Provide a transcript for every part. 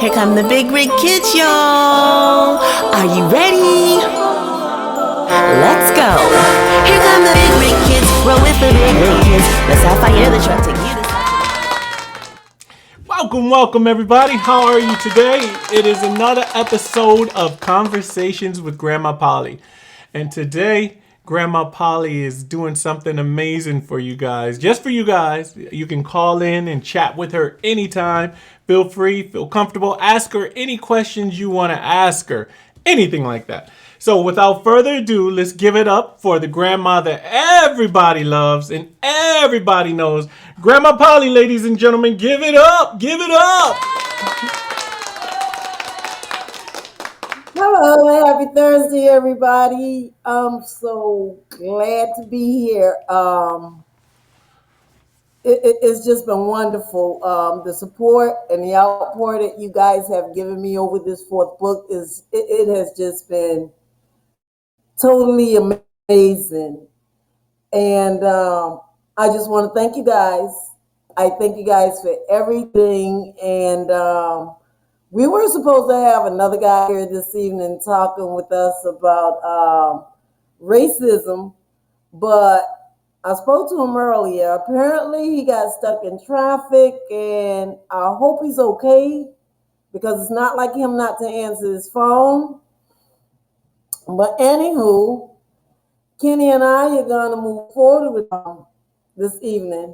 Here come the big rig kids, y'all. Are you ready? Let's go. Here come the big rig kids. Roll with the big rig kids. Let's have fire the truck take you to. Welcome, everybody. How are you today? It is another episode of Conversations with Grandma Polly. And today, Grandma Polly is doing something amazing for you guys. Just for you guys. You can call in and chat with her anytime. Feel free, feel comfortable. Ask her any questions you want to ask her. Anything like that. So without further ado, let's give it up for the grandma that everybody loves and everybody knows. Grandma Polly, ladies and gentlemen, give it up. Give it up. Hello, happy Thursday, everybody. I'm so glad to be here. It's just been wonderful. The support and the outpour that you guys have given me over this fourth book it has just been totally amazing. And I just want to thank you guys. I thank you guys for everything. And we were supposed to have another guy here this evening talking with us about racism, but I spoke to him earlier. Apparently, he got stuck in traffic, and I hope he's okay because it's not like him not to answer his phone. But anywho, Kenny and I are going to move forward with this evening,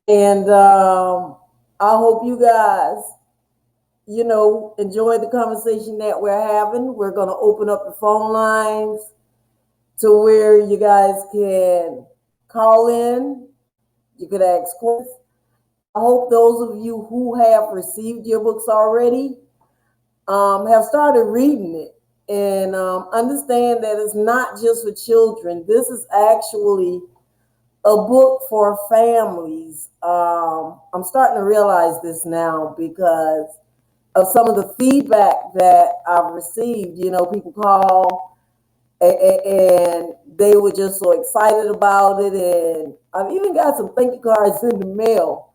and I hope you guys enjoy the conversation that we're having. We're going to open up the phone lines to where you guys can call in. You could ask questions. I hope those of you who have received your books already have started reading it and understand that it's not just for children. This is actually a book for families. I'm starting to realize this now because of some of the feedback that I've received. People call and they were just so excited about it. And I've even got some thank you cards in the mail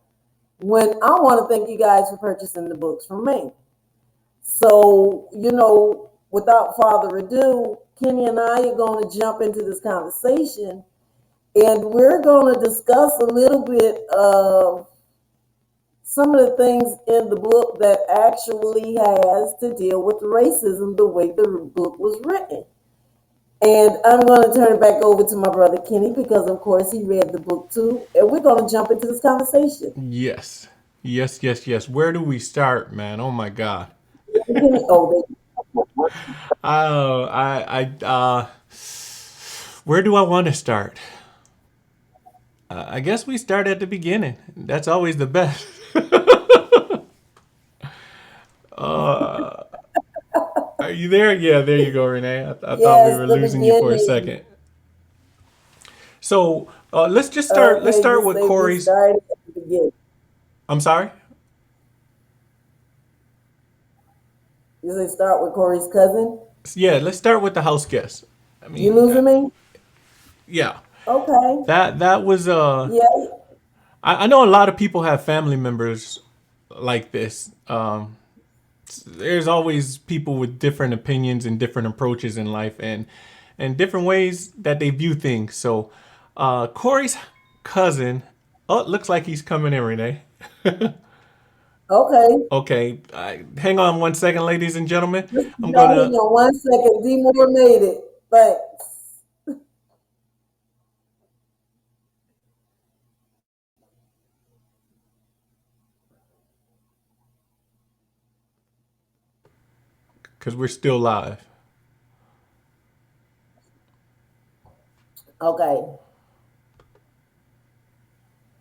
when I want to thank you guys for purchasing the books from me. So, without further ado, Kenny and I are going to jump into this conversation, and we're going to discuss a little bit of some of the things in the book that actually has to deal with racism the way the book was written. And I'm going to turn it back over to my brother Kenny because, of course, he read the book too. And we're going to jump into this conversation. Yes. Where do we start, man? Oh my God. Oh, Where do I want to start? I guess we start at the beginning. That's always the best. Are you there? Yeah, there you go, Renee. I thought we yes, were the losing you for a beginning. second. So let's just start. Let's Okay, you start with say we Corey's. started at the beginning. I'm sorry. You say start with Corey's cousin. Yeah, let's start with the house guest. I You mean, losing me? yeah, Okay. that was Yeah. I know a lot of people have family members like this. There's always people with different opinions and different approaches in life, and different ways that they view things. So, Corey's cousin. Oh, it looks like he's coming in, Renee. Okay. Okay, hang on one second, ladies and gentlemen. I'm Y'all hang gonna, on 1 second. D Moore made it. Thanks. cause we're still live. Okay.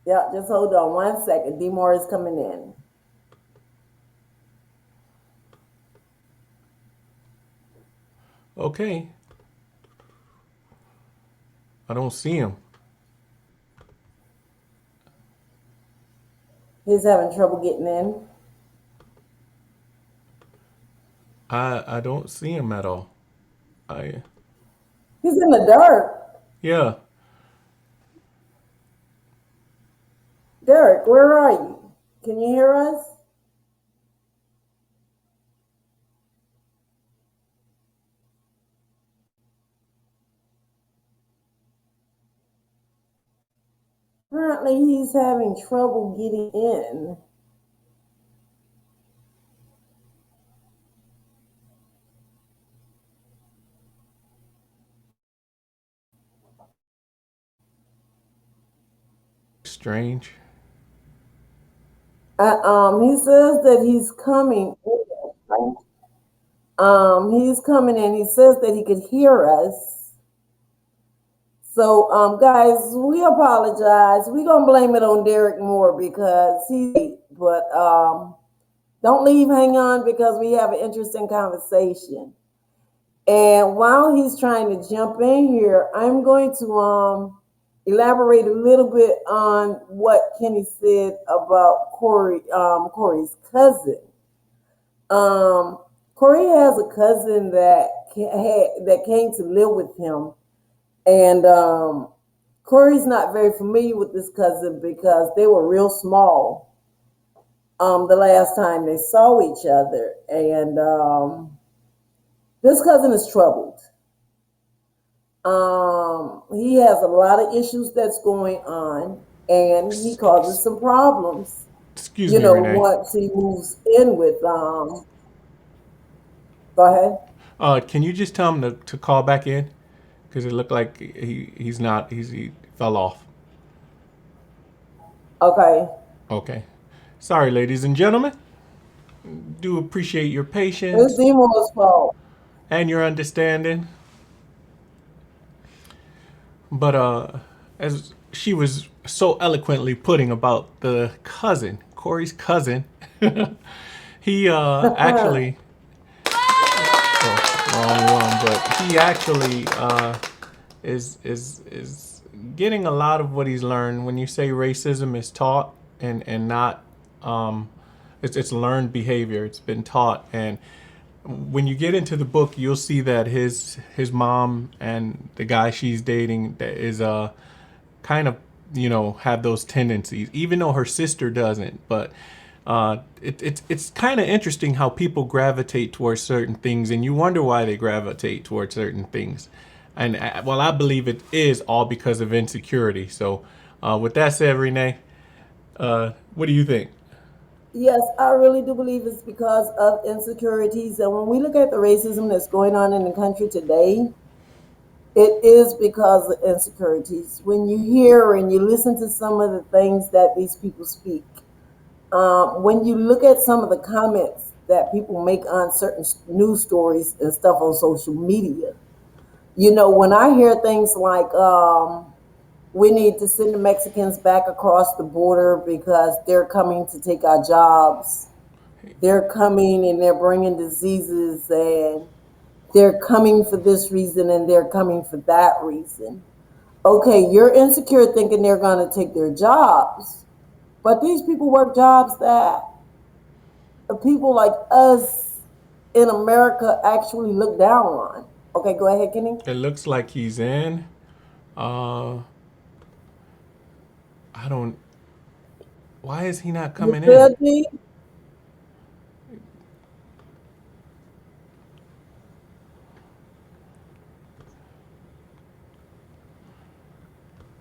Yeah, just hold on 1 second. D Moore is coming in. Okay, I don't see him. He's having trouble getting in. I don't see him at all. I He's in the dark. Yeah. Derrick, where are you? Can you hear us? apparently he's having trouble getting in. Strange. He says that he's coming in. He's coming in. He says that he could hear us. So, guys, we apologize. We're gonna blame it on Derrick Moore because he's. But don't leave. Hang on because we have an interesting conversation. And while he's trying to jump in here, I'm going to elaborate a little bit on what Kenny said about Corey's cousin. Um, Corey has a cousin that came to live with him, and Corey's not very familiar with this cousin because they were real small the last time they saw each other, and this cousin is troubled. He has a lot of issues that's going on, and he causes some problems. Excuse me, Renee. Once he moves in with go ahead. Can you just tell him to call back in? Because it looked like he fell off. Okay. Okay. Sorry, ladies and gentlemen. Do appreciate your It's patience Demo's fault. and your understanding. But as she was so eloquently putting about the cousin, Corey's cousin, he actually wrong one, but he actually is getting a lot of what he's learned. When you say racism is taught and not it's learned behavior. It's been taught, and when you get into the book, you'll see that his mom and the guy she's dating is kind of have those tendencies, even though her sister doesn't. But it's kind of interesting how people gravitate towards certain things, and you wonder why they gravitate towards certain things. And well, I believe it is all because of insecurity. So, with that said, Renee, what do you think? Yes, I really do believe it's because of insecurities. And when we look at the racism that's going on in the country today, it is because of insecurities. When you hear and you listen to some of the things that these people speak, when you look at some of the comments that people make on certain news stories and stuff on social media, when I hear things like, we need to send the Mexicans back across the border because they're coming to take our jobs. They're coming and they're bringing diseases, and they're coming for this reason and they're coming for that reason. Okay, you're insecure thinking they're going to take their jobs, but these people work jobs that people like us in America actually look down on. Okay, go ahead, Kenny. It looks like he's in. Uh, I don't. Why is he not You coming in? good, D?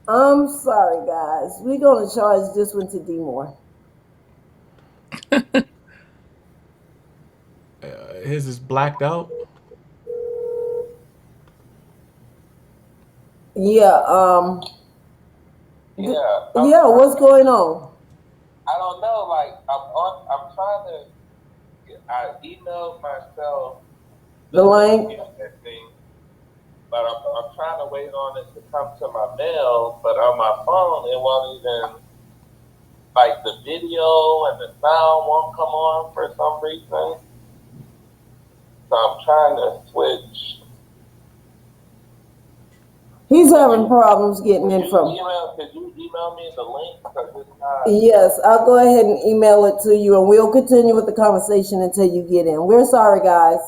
I'm sorry, guys. We're going to charge this one to D Moore. His is blacked out. Yeah, Yeah, yeah, what's going on? I don't know. Like I'm trying to. I emailed myself The link? that thing, but I'm trying to wait on it to come to my mail. But on my phone, it won't even. Like the video and the sound won't come on for some reason. So I'm trying to switch. He's having problems getting in from. Could you email me the link? Because it's not. Yes, I'll go ahead and email it to you, and we'll continue with the conversation until you get in. We're sorry, guys.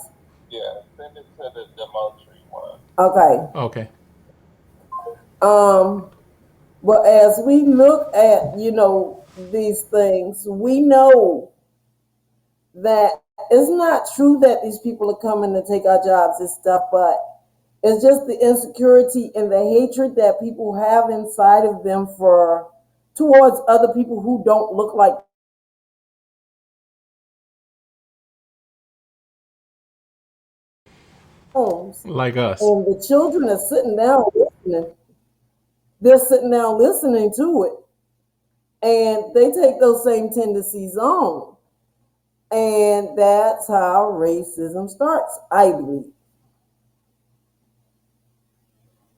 Yeah, send it to the Demotree one. Okay. Okay. Well, as we look at, these things, we know that it's not true that these people are coming to take our jobs and stuff, but it's just the insecurity and the hatred that people have inside of them for towards other people who don't look like homes. Like us. And the children are sitting down listening. They're sitting down listening to it. And they take those same tendencies on. And that's how racism starts, I believe.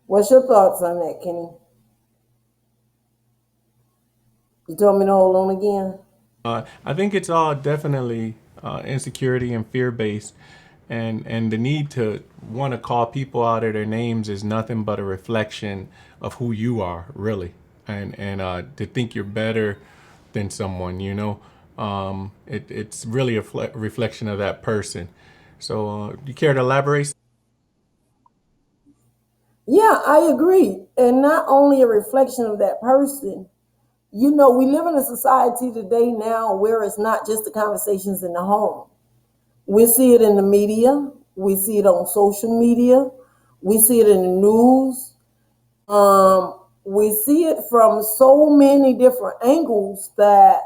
What's your thoughts on that, Kenny? You told me to hold on again. I think it's all definitely insecurity and fear based, and the need to want to call people out of their names is nothing but a reflection of who you are, really, and to think you're better than someone, it's really a reflection of that person. So, you care to elaborate? Yeah, I agree. And not only a reflection of that person, we live in a society today now where it's not just the conversations in the home. We see it in the media, we see it on social media, we see it in the news. We see it from so many different angles that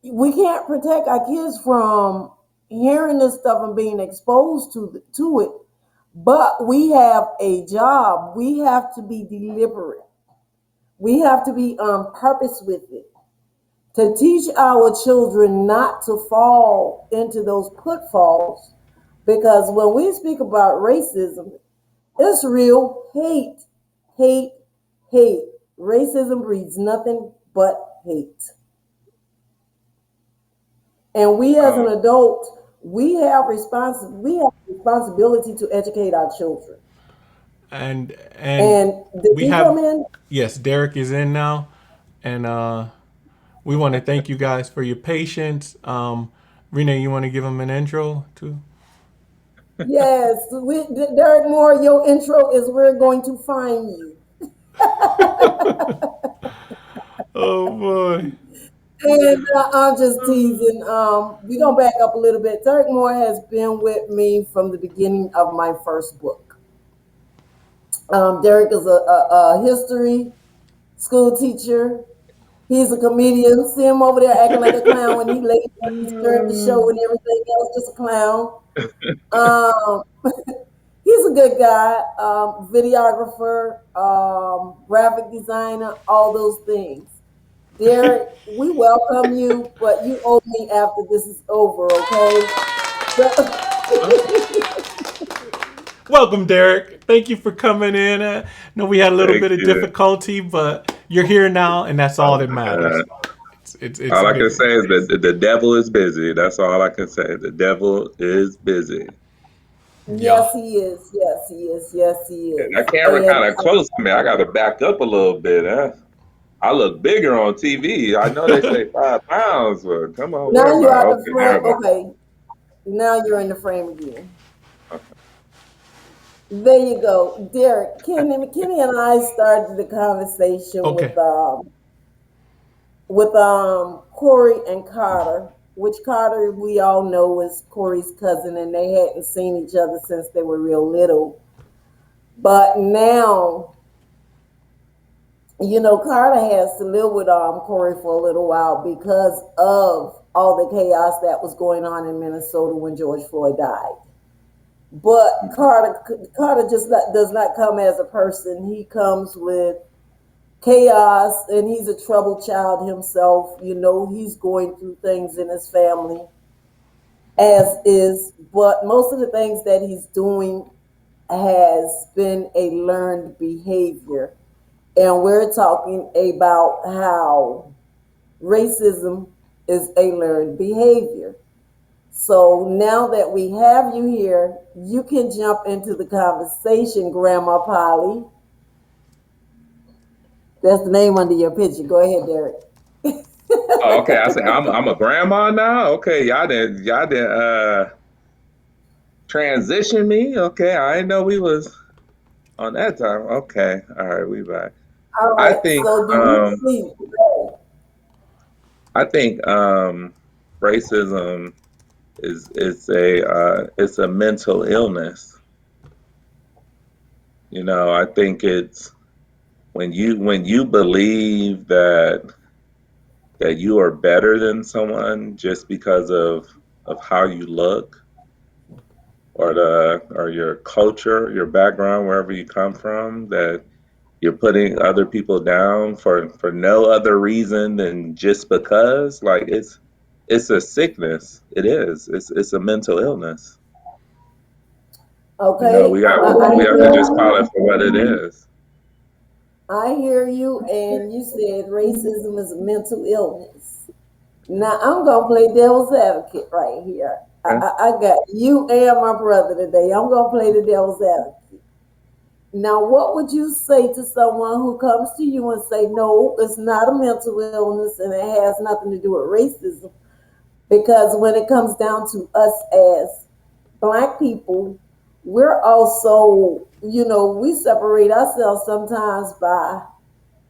we can't protect our kids from hearing this stuff and being exposed to it. But we have a job. We have to be deliberate. We have to be on purpose with it to teach our children not to fall into those pitfalls. Because when we speak about racism, it's real hate, hate, hate. Racism breeds nothing but hate. And we as an adult, we have responsibility to educate our children. And And did we he come have, in? yes, Derek is in now, and we want to thank you guys for your patience. Renee, you want to give him an intro too? Yes, Derrick Moore, your intro is "We're Going to Find You." Oh boy. And I'm just teasing. We're going to back up a little bit. Derrick Moore has been with me from the beginning of my first book. Derrick is a history school teacher. He's a comedian. See him over there acting like a clown when he late. He started the show and everything else, just a clown. Um, he's a good guy, videographer, graphic designer, all those things. Derrick, we welcome you, but you owe me after this is over, okay? Welcome, Derek. Thank you for coming in. I know we had a little Thank bit of you. difficulty, but you're here now, and that's all that Uh, matters. It's all I can good. say is that the devil is busy. That's all I can say. The devil is busy. Yeah. Yes, he is. Yes, he is. Yes, he And that is. camera And kind of close to me. I got to back up a little bit. Huh? I look bigger on TV. I know they say 5 pounds, but come on, where now am you're I? out the Okay, frame. there am Okay, now you're in the frame again. I. There you go, Derrick. Kenny and I started the conversation Okay. with Corey and Carter, which Carter we all know is Corey's cousin, and they hadn't seen each other since they were real little. But now, Carter has to live with Corey for a little while because of all the chaos that was going on in Minnesota when George Floyd died. But Carter just does not come as a person. He comes with chaos, and he's a troubled child himself. He's going through things in his family, as is. But most of the things that he's doing has been a learned behavior. And we're talking about how racism is a learned behavior. So now that we have you here, you can jump into the conversation, Grandma Polly. That's the name under your picture. Go ahead, Derrick. Oh, okay. I say I'm a grandma now. Okay, y'all didn't transition me. Okay, I didn't know we was on that time. Okay, all right, we back. All I right. think So do you um see? I think racism is it's a mental illness. I think it's when you believe that you are better than someone just because of how you look or your culture, your background, wherever you come from, that you're putting other people down for no other reason than just because, like it's a sickness. It is. It's a mental illness. You know, Okay, we have to just call it for what it is. I hear you, and you said racism is a mental illness. Now I'm gonna play devil's advocate right here. Okay? I got you and my brother today. I'm gonna play the devil's advocate. Now, what would you say to someone who comes to you and say, "No, it's not a mental illness, and it has nothing to do with racism"? Because when it comes down to us as Black people, we're also, we separate ourselves sometimes by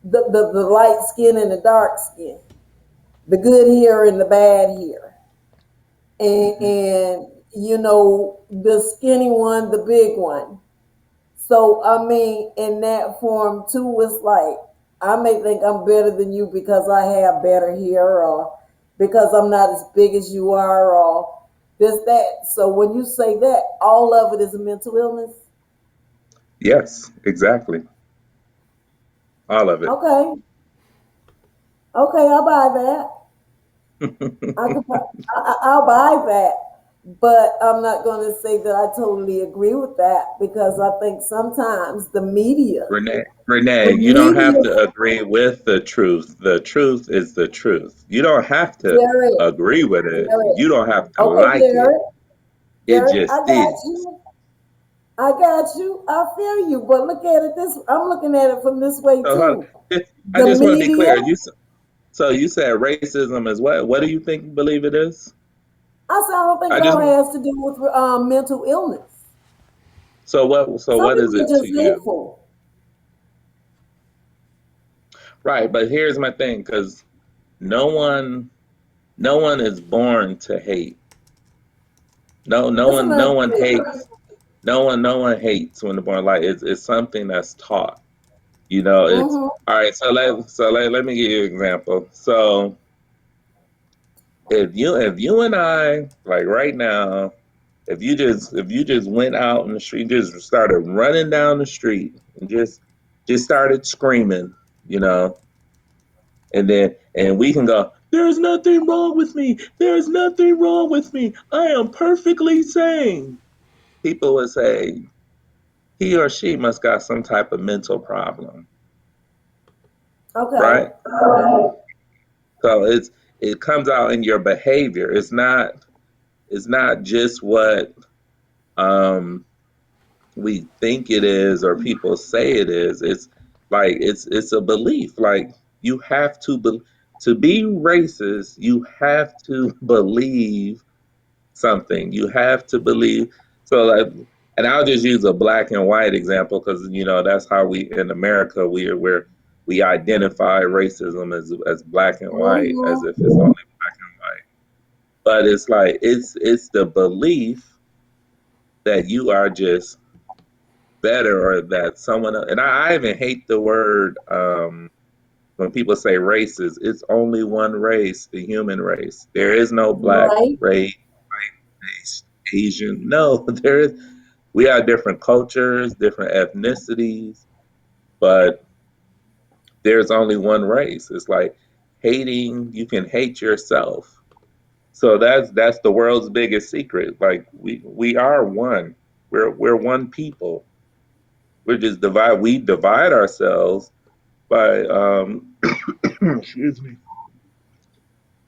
the light skin and the dark skin, the good here and the bad here. And, Hmm. and the skinny one, the big one. So, I mean, in that form too, it's like, I may think I'm better than you because I have better hair, or because I'm not as big as you are, or this, that. So when you say that, all of it is a mental illness. Yes, exactly. All of it. Okay. Okay, I'll buy that. I could, I'll buy that. But I'm not going to say that I totally agree with that, because I think sometimes Renee, the you don't have media, to agree with the truth. The truth is the truth. You don't have to Derek, agree with it. Derek. You don't have to Okay, like it. Derek, It Derek, I just got is. you. I got you. I feel you. But look at it this. I'm looking at it from this way So too. I The just want to be media. clear. So you said racism is what? What do you think you believe it is? I said I don't think I it just all has to do with mental illness. so Some what is people it are to just you? hateful. Right, but here's my thing, because no one no one is born to hate. That's No not one true. hates. No one hates when they're born. Like it's something that's taught. You know, it's Mm-hmm. all right. Let me give you an example. So if you and I, like right now, if you just went out in the street, just started running down the street and just started screaming, you know, and we can go, there's nothing wrong with me. There's nothing wrong with me. I am perfectly sane. People would say he or she must got some type of mental problem, Okay. right? So it comes out in your behavior. It's not just what um we think it is or people say it is. It's like it's a belief. Like you have to be racist, you have to believe something. You have to believe. So like, and I'll just use a black and white example because that's how we in America we identify racism as black and white, as if Mm-hmm. it's only black and white. But it's like it's the belief that you are just better, or that someone else, and I even hate the word when people say races. It's only one race, the human race. There is no black Right. race, white race, Asian. No, there is. We have different cultures, different ethnicities, but there's only one race. It's like hating. You can hate yourself. So that's the world's biggest secret. Like we are one. We're one people. We divide ourselves by excuse me.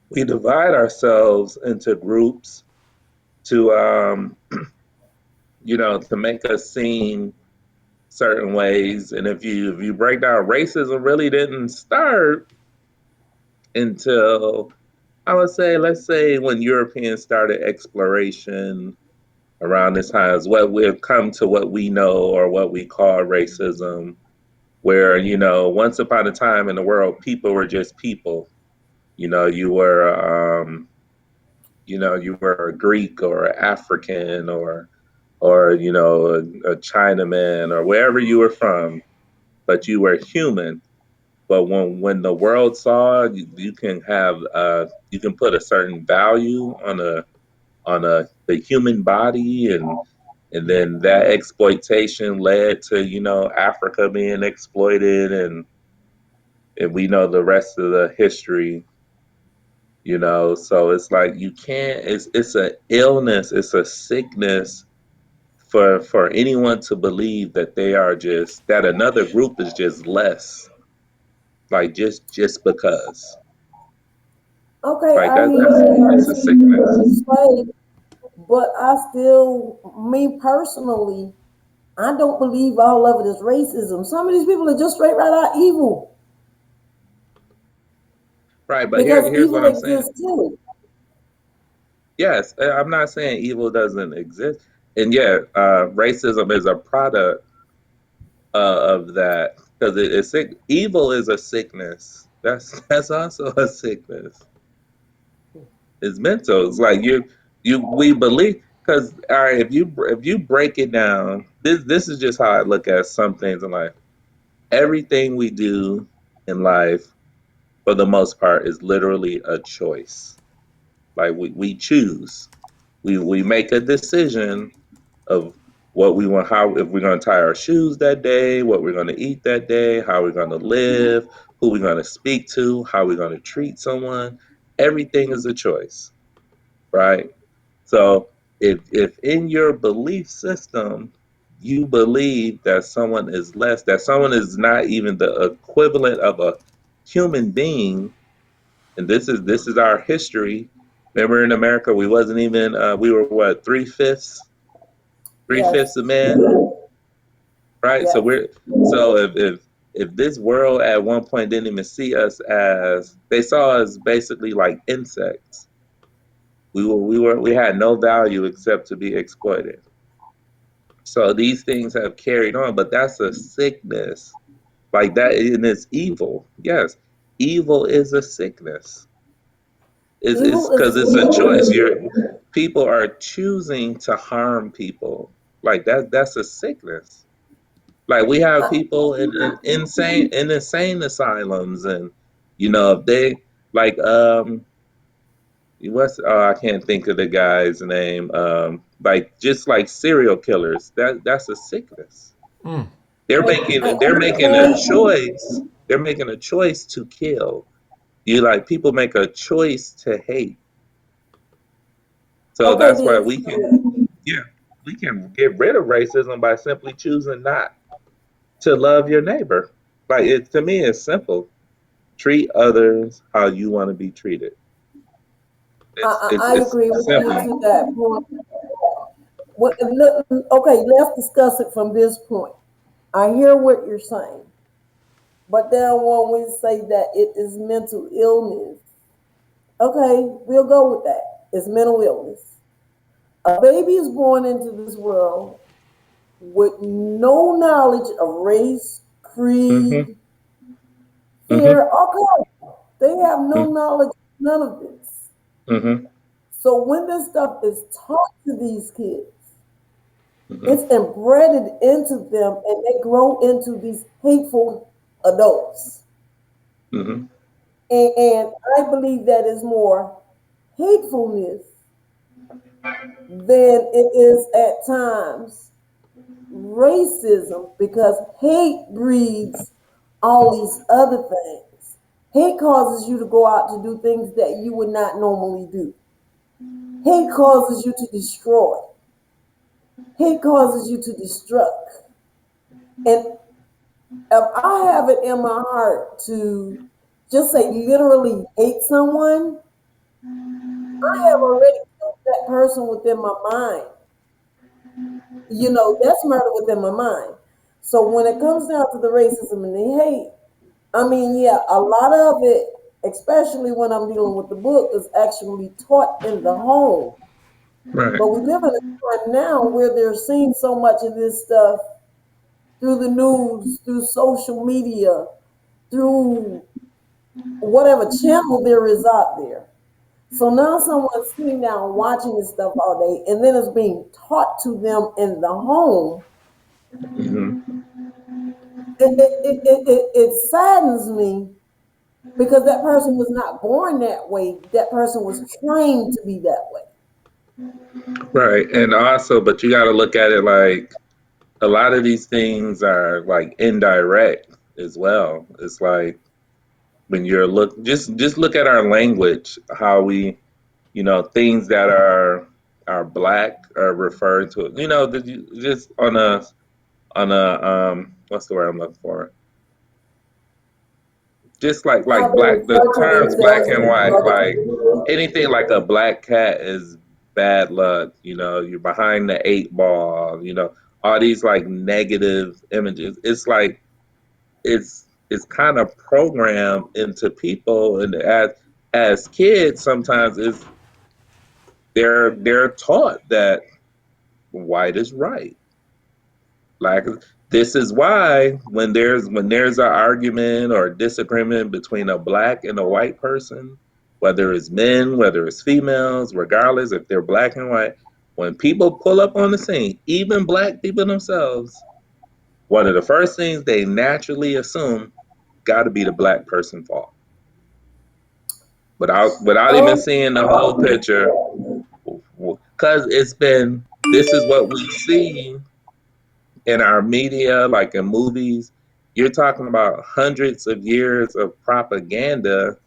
We divide ourselves into groups to to make us seem certain ways. And if you break down, racism really didn't start until, I would say, let's say, when Europeans started exploration around this time, is what we've come to what we know or what we call racism, where once upon a time in the world, people were just people. You know, you were a Greek or African or a Chinaman or wherever you were from. but you were human. But when the world saw you can have you can put a certain value on a the human body, and then that exploitation led to Africa being exploited, and we know the rest of the history. So it's like you can't. It's an illness. It's a sickness for anyone to believe that they are just that another group is just less, like just because. Okay, Like I that hear that's a what you sickness. say, but I still, me personally, I don't believe all of it is racism. Some of these people are just straight right out evil Right, but because here's what evil I'm saying. exists too. Yes, I'm not saying evil doesn't exist. And yeah, racism is a product of that because it's sick. Evil is a sickness. That's also a sickness. It's mental. It's like we believe because all right, if you break it down, this is just how I look at some things in life. Everything we do in life, for the most part, is literally a choice. Like we choose. We make a decision of what we want, how if we're going to tie our shoes that day, what we're going to eat that day, how we're going to live, who we're going to speak to, how we're going to treat someone. Everything is a choice, right? So if in your belief system you believe that someone is less, that someone is not even the equivalent of a human being, and this is our history. Remember, in America, we wasn't even we were what, three Yes, fifths of men, right? So yes. we're so if this world at one point didn't even see us as, they saw us basically like insects. We had no value except to be exploited. So these things have carried on, but that's a sickness. Like that, and it's evil. Yes, evil is a sickness. It's Evil is because it's a choice. People are choosing to harm people. Like that's a sickness. Like we have I, people in insane asylums, and if they like what's I can't think of the guy's name. Like just like serial killers. That's a sickness. They're I making a understand. choice. They're making a choice to kill. You like people make a choice to hate. So Okay, that's why this. we can, yeah, we can get rid of racism by simply choosing not to love your neighbor. Like it to me, it's simple. Treat others how you want to be treated. I It's agree with you simple. to that point. Okay, let's discuss it from this point. I hear what you're saying, but then when we say that it is mental illness, okay, we'll go with that. It's mental illness. A baby is born into this world with no knowledge of race, Mm-hmm. creed, Mm-hmm. fear, or color. They have no knowledge of none of this. Mm-hmm. So when this stuff is taught to these kids, Mm-hmm. it's embedded into them and they grow into these hateful adults. Mm-hmm. And I believe that is more hatefulness than it is at times racism because hate breeds all these other things. Hate causes you to go out to do things that you would not normally do. Hate causes you to destroy. Hate causes you to destruct. And if I have it in my heart to just say literally hate someone, I have already killed that person within my mind. That's murder within my mind. So when it comes down to the racism and the hate, I mean, yeah, a lot of it, especially when I'm dealing with the book, is actually taught in the home. Right. But we live in a time now where they're seeing so much of this stuff through the news, through social media, through whatever channel there is out there. So now someone's sitting down watching this stuff all day, and then it's being taught to them in the home. Mm-hmm. it saddens me because that person was not born that way. That person was trained to be that way. Right. And also, but you got to look at it like a lot of these things are like indirect as well. It's like when you're just look at our language, how we, things that are black are referred to, just on a what's the word I'm looking for? Just How like they black, the refer to terms black themselves and in white, other like communities. anything like a black cat is bad luck. You're behind the eight ball. All these like negative images. It's like it's kind of programmed into people, and as kids, sometimes they're taught that white is right. Like this is why when there's an argument or disagreement between a black and a white person, whether it's men, whether it's females, regardless if they're black and white, when people pull up on the scene, even black people themselves, one of the first things they naturally assume got to be the black person's fault, without even Oh, seeing the whole picture, because this is what we see in our media, like in movies. You're talking about hundreds of years of propaganda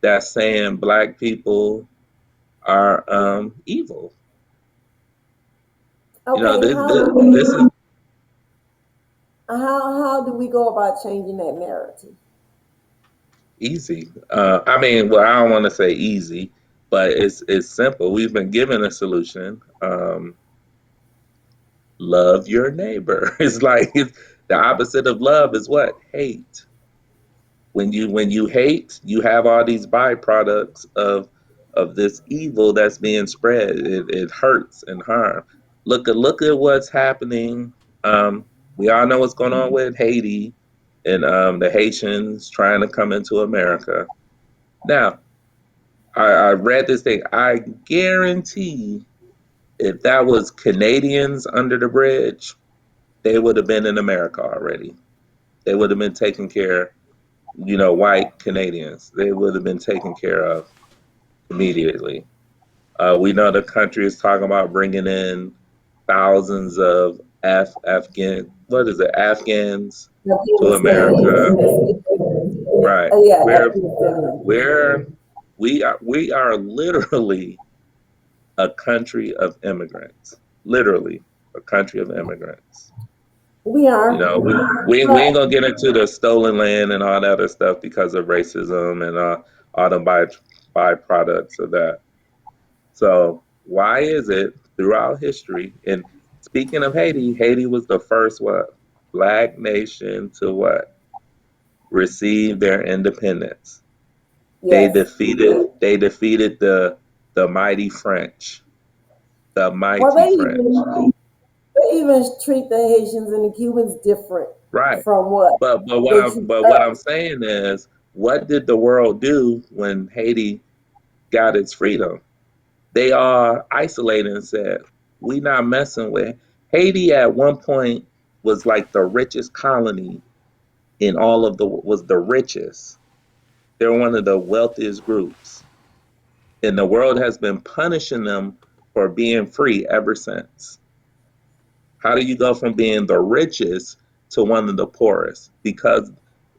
that's saying black people are evil. okay. This is How do we go about changing that narrative? easy. I mean, well, I don't want to say easy, but it's simple. We've been given a solution. Love your neighbor. The opposite of love is what? Hate. When you hate, you have all these byproducts of this evil that's being spread. It hurts and harm. Look at what's happening. We all know what's going on with Haiti and the Haitians trying to come into America. Now, I read this thing. I guarantee if that was Canadians under the bridge, they would have been in America already. They would have been taken care, white Canadians. They would have been taken care of immediately. We know the country is talking about bringing in thousands of Afghans to America. Right. Yeah, We're Afghanistan. we are literally a country of immigrants. Literally a country of immigrants. We You are, know, we but ain't gonna get into the stolen land and all that other stuff because of racism and all the byproducts of that. So why is it throughout history? And speaking of Haiti, Haiti was the first what black nation to what receive their independence. They yes. defeated the mighty French, the Well, mighty French. they even treat the Haitians and the Cubans different Right. from what But what they I'm treat but what I'm us. saying is, what did the world do when Haiti got its freedom? They all isolated and said, "We not messing with." Haiti at one point was like the richest colony in all of the was the richest. They're one of the wealthiest groups, and the world has been punishing them for being free ever since. How do you go from being the richest to one of the poorest?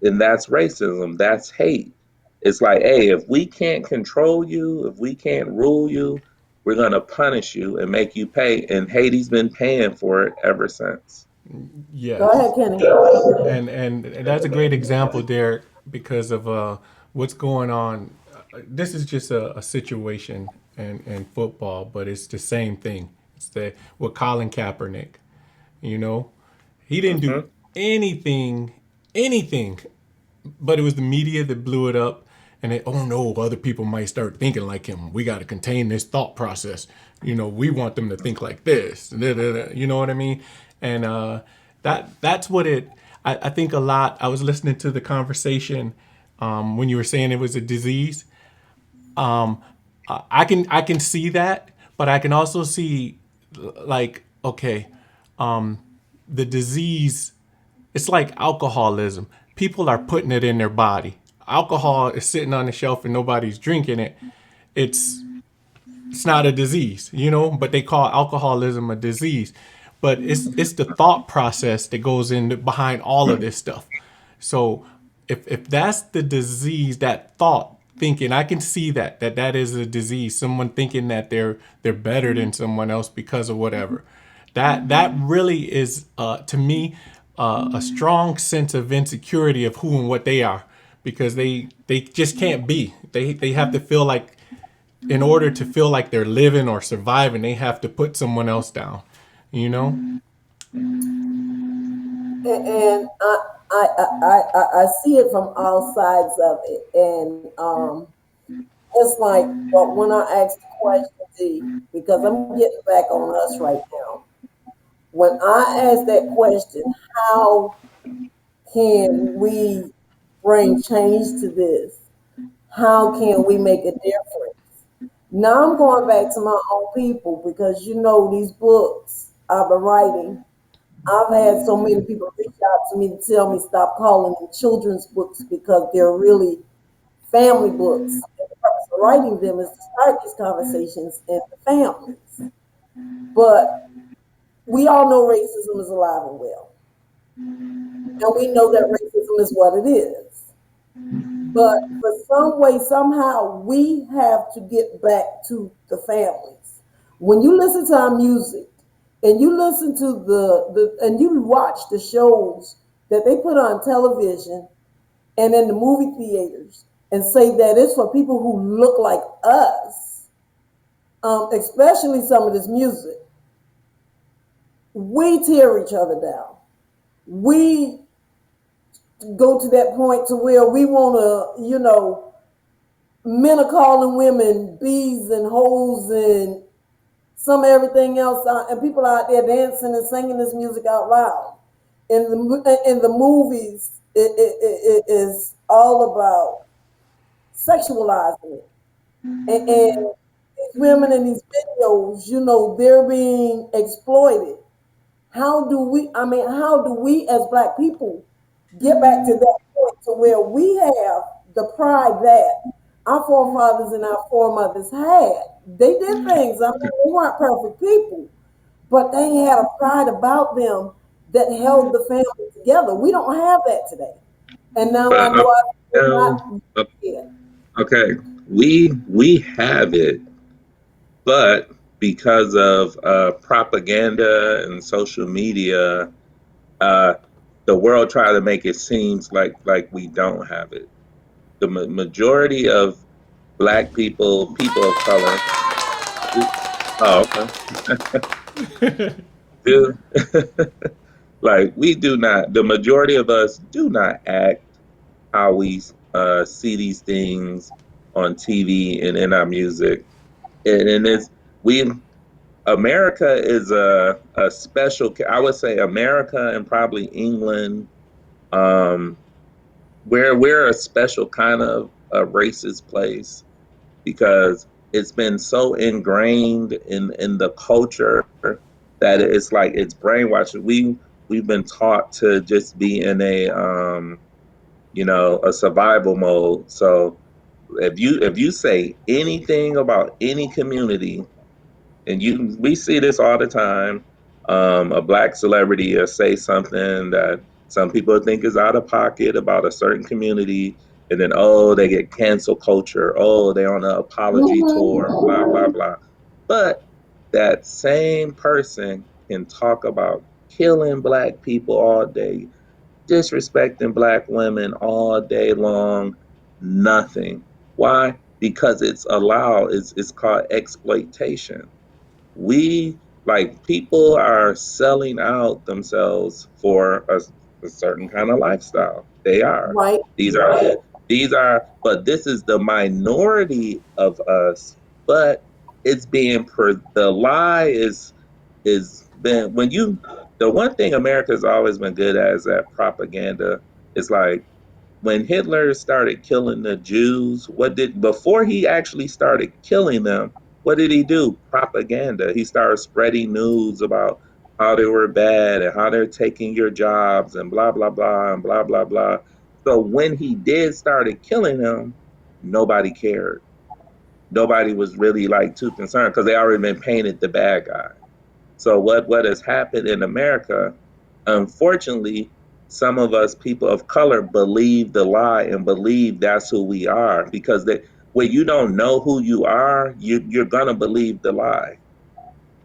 And that's racism, that's hate. It's like, hey, if we can't control you, if we can't rule you, we're going to punish you and make you pay. And Haiti's been paying for it ever since. Go ahead, Yes. Kenny. And that's a great example, Derek, because of what's going on. This is just a situation in football, but it's the same thing. It's the with Colin Kaepernick. You know, he didn't do Hmm. anything, but it was the media that blew it up. And they, oh no, other people might start thinking like him. We got to contain this thought process. We want them to think like this. You know what I mean? And that's what it. I think a lot. I was listening to the conversation when you were saying it was a disease. I can see that, but I can also see like okay, the disease It's like alcoholism. People are putting it in their body. Alcohol is sitting on the shelf and nobody's drinking it. It's it's not a disease, but they call alcoholism a disease. But it's the thought process that goes in behind all of this stuff. So if that's the disease, that thought thinking, I can see that is a disease. Someone thinking that they're better than someone else because of whatever. That really is to me a strong sense of insecurity of who and what they are, because they just can't be. They have to feel like, in order to feel like they're living or surviving, they have to put someone else down. You know? And I see it from all sides of it, and it's like, but when I ask the question, D, because I'm getting back on us right now. When I ask that question, how can we bring change to this? How can we make a difference? Now I'm going back to my own people, because these books I've been writing. I've had so many people reach out to me to tell me stop calling them children's books because they're really family books. And the purpose of writing them is to start these conversations in the families. But we all know racism is alive and well. And we know that racism is what it is. But for some way, somehow, we have to get back to the families. When you listen to our music and you listen to and you watch the shows that they put on television and in the movie theaters and say that it's for people who look like us, especially some of this music, we tear each other down. We go to that point to where we want to, men are calling women bees and hoes and some everything else, and people out there dancing and singing this music out loud. In the movies, it is all about sexualizing it, and these women in these videos, they're being exploited. How do we as Black people get back to that point to where we have the pride that our forefathers and our foremothers had? They did things. They weren't perfect people, but they had a pride about them that held the family together. We don't have that today. And now I But know I did no, not yet. okay, we have it, but because of propaganda and social media, uh, the world try to make it seems like we don't have it. The majority of Black people, people of color, we, oh, okay, do like we do not. The majority of us do not act how we see these things on TV and in our music, and it's we. America is a special. I would say America and probably England. Um, we're a special kind of a racist place because it's been so ingrained in the culture that it's like it's brainwashed. We've been taught to just be in a survival mode. So if you say anything about any community, and we see this all the time. A Black celebrity will say something that some people think is out of pocket about a certain community, and then they get cancel culture. Oh, they're on an apology Mhm. tour, blah blah blah. But that same person can talk about killing Black people all day, disrespecting Black women all day long. Nothing. Why? Because it's allowed. It's called exploitation. We like people are selling out themselves for a certain kind of lifestyle. They are. Right. These are but this is the minority of us, but it's being the lie is been when you the one thing America's always been good at is that propaganda. It's like when Hitler started killing the Jews, what did before he actually started killing them, what did he do? Propaganda. He started spreading news about how they were bad and how they're taking your jobs and blah blah blah and blah blah blah. So when he did started killing them, nobody cared. Nobody was really like too concerned because they already been painted the bad guy. So what has happened in America, unfortunately, some of us people of color believe the lie and believe that's who we are because when you don't know who you are, you're gonna believe the lie.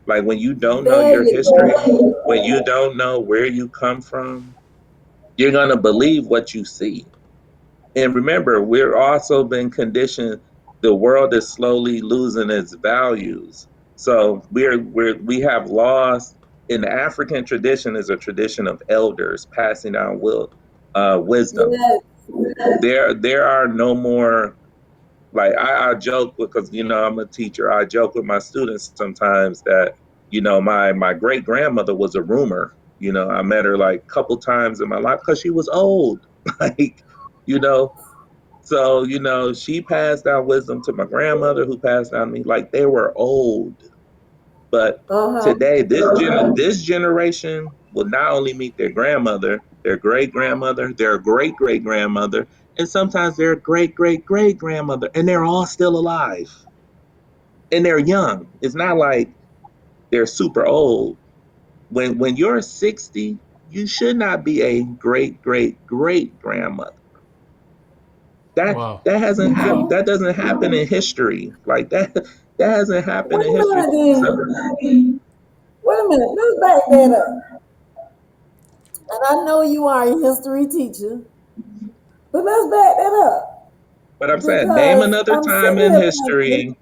Like when you don't know There your you history, go. when you don't know where you come from, you're gonna believe what you see. And remember, we're also been conditioned. The world is slowly losing its values. So we have laws. In the African tradition is a tradition of elders passing down wisdom. Yes. There are no more like I joke because I'm a teacher. I joke with my students sometimes that my great grandmother was a rumor. I met her like a couple times in my life because she was old. like you know so, she passed down wisdom to my grandmother who passed down to me like they were old. But Uh-huh. today, this generation will not only meet their grandmother, their great grandmother, their great great grandmother, and sometimes their great great great grandmother, and they're all still alive and they're young. It's not like they're super old. When you're 60, you should not be a great great great grandmother. Wow. That doesn't happen in history. Like that hasn't happened Wait in a history. minute, So, then. Wait a minute. Let's back that up. And I know you are a history teacher, but let's back that up but I'm saying, because I'm sitting here thinking,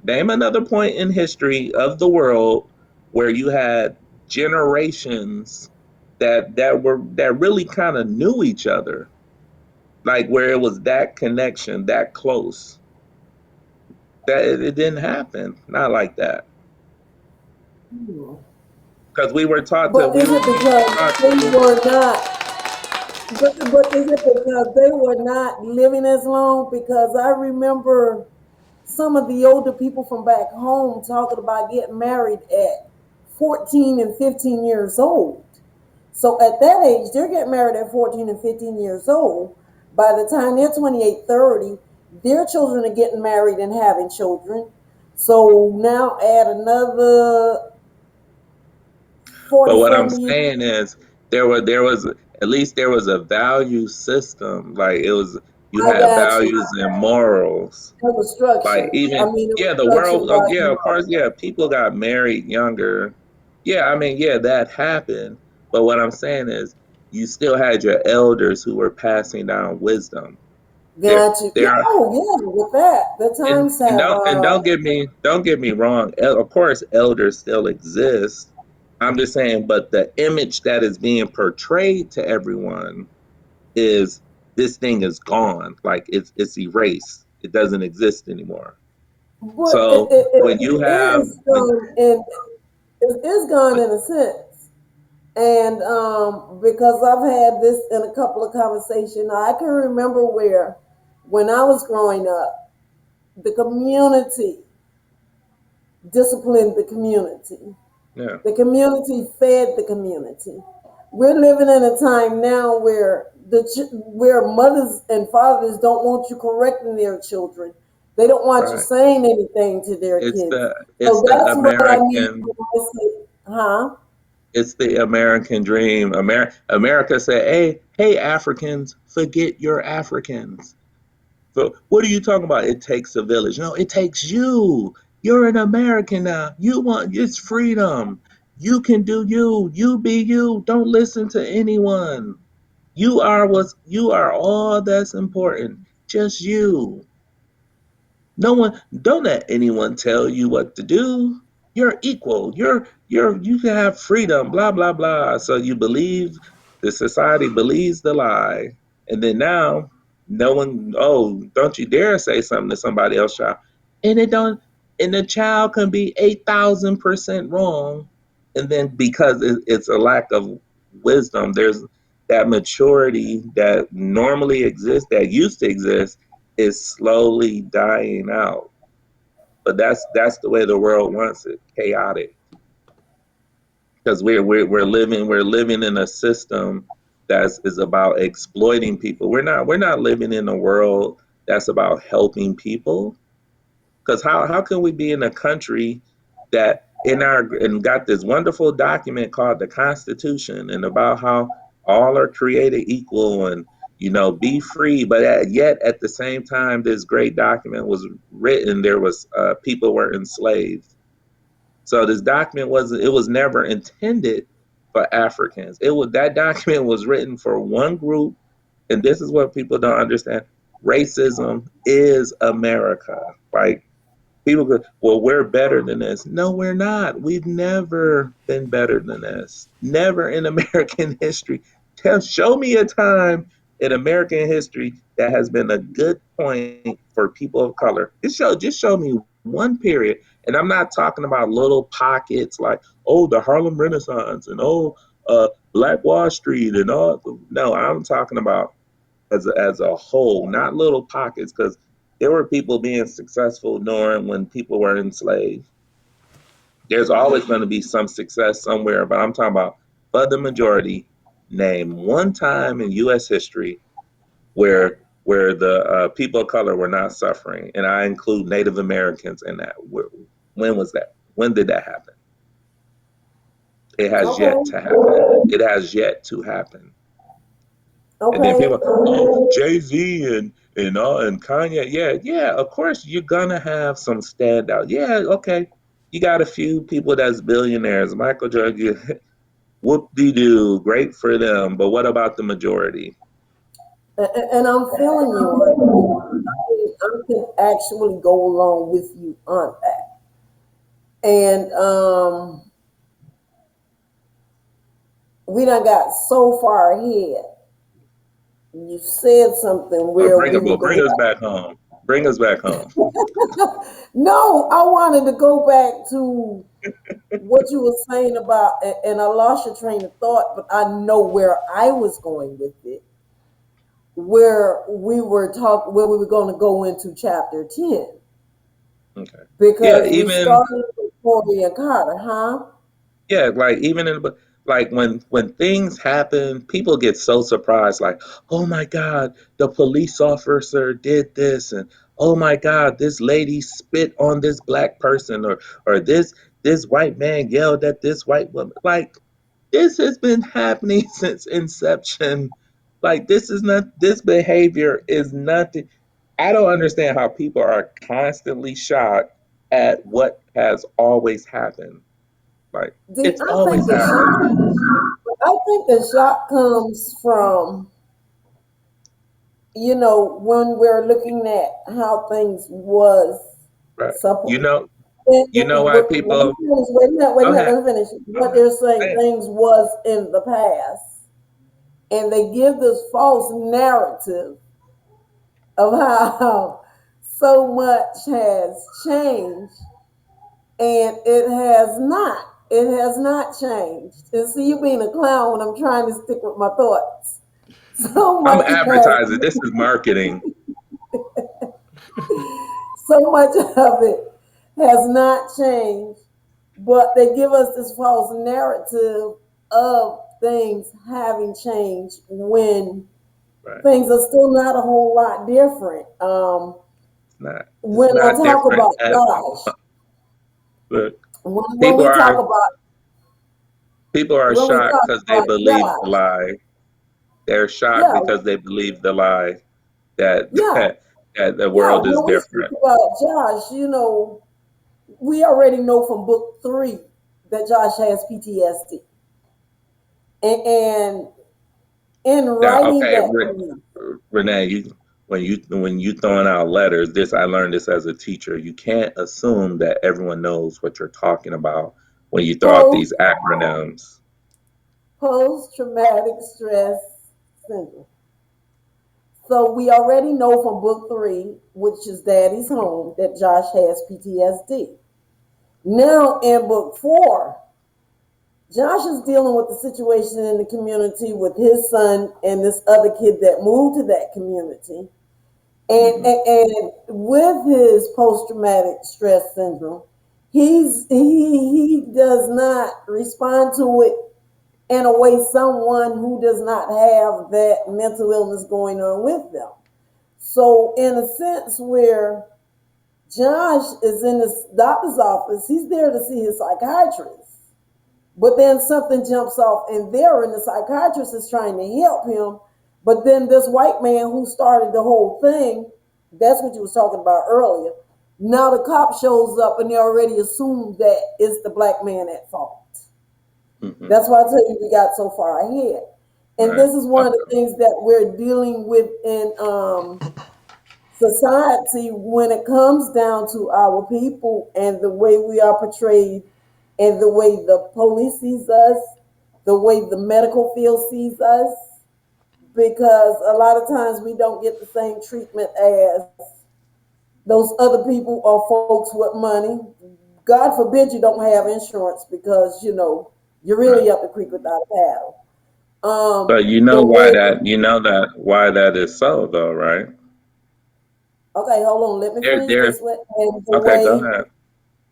name another point in history of the world where you had generations that really kind of knew each other, like where it was that connection, that close. That it didn't happen, not like that, because but is it because they were not? But is it because they were not living as long? Because I remember some of the older people from back home talking about getting married at 14 and 15 years old. So at that age, they're getting married at 14 and 15 years old. By the time they're 28, 30, their children are getting married and having children. So now add another But 40 what I'm some years. saying is there was at least there was a value system. Like it was you I had got you. values and morals. It was Like structure. I even mean, it was yeah, the structured world by yeah, of course, yeah, people got married younger. Yeah, I mean, yeah, that happened. But what I'm saying is you still had your elders who were passing down wisdom. There got you. Yeah, there are oh yeah, with that. The times and have don't get me wrong. Of course, elders still exist. I'm just saying, but the image that is being portrayed to everyone is this thing is gone. Like it's erased. It doesn't exist anymore. but So when you it have is when gone in it is gone in a sense. And because I've had this in a couple of conversations, I can remember where when I was growing up, the community disciplined the community. yeah, The community fed the community. We're living in a time now where where mothers and fathers don't want you correcting their children. They don't want you right. saying anything to their It's kids. the it's So the that's what I mean American when I say, huh? it's the American dream. America said, hey Africans, forget your Africans. So what are you talking about? It takes a village. No, it takes you. You're an American now. You want it's freedom. You can do you. You be you. Don't listen to anyone. You are all that's important. Just you. No one, don't let anyone tell you what to do. You're equal. You can have freedom, blah, blah, blah. So you believe the society believes the lie. And then now no one, oh, don't you dare say something to somebody else, child. And it don't, and the child can be 8,000% wrong. And then because it's a lack of wisdom, there's that maturity that normally exists, that used to exist is slowly dying out. But that's the way the world wants it, chaotic. because we're living in a system that is about exploiting people. We're not living in a world that's about helping people. Because how can we be in a country that and got this wonderful document called the Constitution and about how all are created equal and be free, but yet at the same time this great document was written, there was people were enslaved. So this document was never intended for Africans. That document was written for one group, and this is what people don't understand. Racism is America. Like, people go, well, we're better than this. No, we're not. We've never been better than this. Never in American history. Show me a time in American history that has been a good point for people of color. Just show me one period. And I'm not talking about little pockets like, oh, the Harlem Renaissance and Black Wall Street and all. No, I'm talking about as a whole, not little pockets, because there were people being successful during when people were enslaved. There's always going to be some success somewhere, but I'm talking about for the majority. Name one time in U.S. history where the people of color were not suffering, and I include Native Americans in that. When was that? When did that happen? It has Okay, yet to happen. It has yet to happen. And then okay. people, oh, Jay Z and Kanye, yeah, yeah. Of course, you're gonna have some standout. Yeah, okay. You got a few people that's billionaires. Michael Jordan, whoop de doo, great for them. But what about the majority? And I'm feeling you on that. I can actually go along with you on that. And we done got so far ahead. You said something where we were Bring going. us back home. Bring us back home. No, I wanted to go back to what you were saying about, and I lost your train of thought, but I know where I was going with it. Where we were going to go into chapter 10, Okay. Yeah, because we even started with Corey and Carter, huh? Yeah, like even in like when things happen, people get so surprised, like, oh my God, the police officer did this, and oh my God, this lady spit on this black person, or this white man yelled at this white woman. Like, this has been happening since inception. Like, this behavior is nothing. I don't understand how people are constantly shocked at what has always happened. Like, The it's I think always the shock, happened. I think the shock comes from, when we're looking at how things was Right. You supposed. know, you know why Let me people finish. Wait a go minute, ahead. let me finish. Go What ahead. they're saying, Say it. things was in the past, and they give this false narrative of how so much has changed, and it has not. It has not changed. And see, you being a clown when I'm trying to stick with my thoughts. So I'm much has advertising. This is marketing. so much of it has not changed, but they give us this false narrative of things having changed when Right. things are still not a whole lot different. It's When I not talk different about at Josh, all. Look, when people we talk are about people are when we shocked talk because they about believe the Josh, lie. They're shocked yeah, because they believe the lie that yeah, that the yeah. world is When we speak different. about Josh, we already know from book 3 that Josh has PTSD, and in Now, writing okay, that piece, Renee, when you throwing out letters, I learned this as a teacher. You can't assume that everyone knows what you're talking about when you throw out post these acronyms. post traumatic stress syndrome. So we already know from book 3, which is Daddy's Home, that Josh has PTSD. Now in book 4, Josh is dealing with the situation in the community with his son and this other kid that moved to that community. And, Hmm. and, and with his post traumatic stress syndrome, he does not respond to it in a way someone who does not have that mental illness going on with them. So in a sense where Josh is in his doctor's office, he's there to see his psychiatrist. But then something jumps off in there, and the psychiatrist is trying to help him. But then this white man who started the whole thing, that's what you was talking about earlier. Now the cop shows up, and they already assume that it's the black man at fault. Mm-hmm. That's why I tell you we got so far ahead. And Right. this is one of the things that we're dealing with in society when it comes down to our people and the way we are portrayed and the way the police sees us, the way the medical field sees us, because a lot of times we don't get the same treatment as those other people or folks with money. God forbid you don't have insurance because you're really Right. up the creek without a paddle. But you The know why way that why that is so though, right? Okay, hold on, let me finish There's this one. And the okay, go way ahead.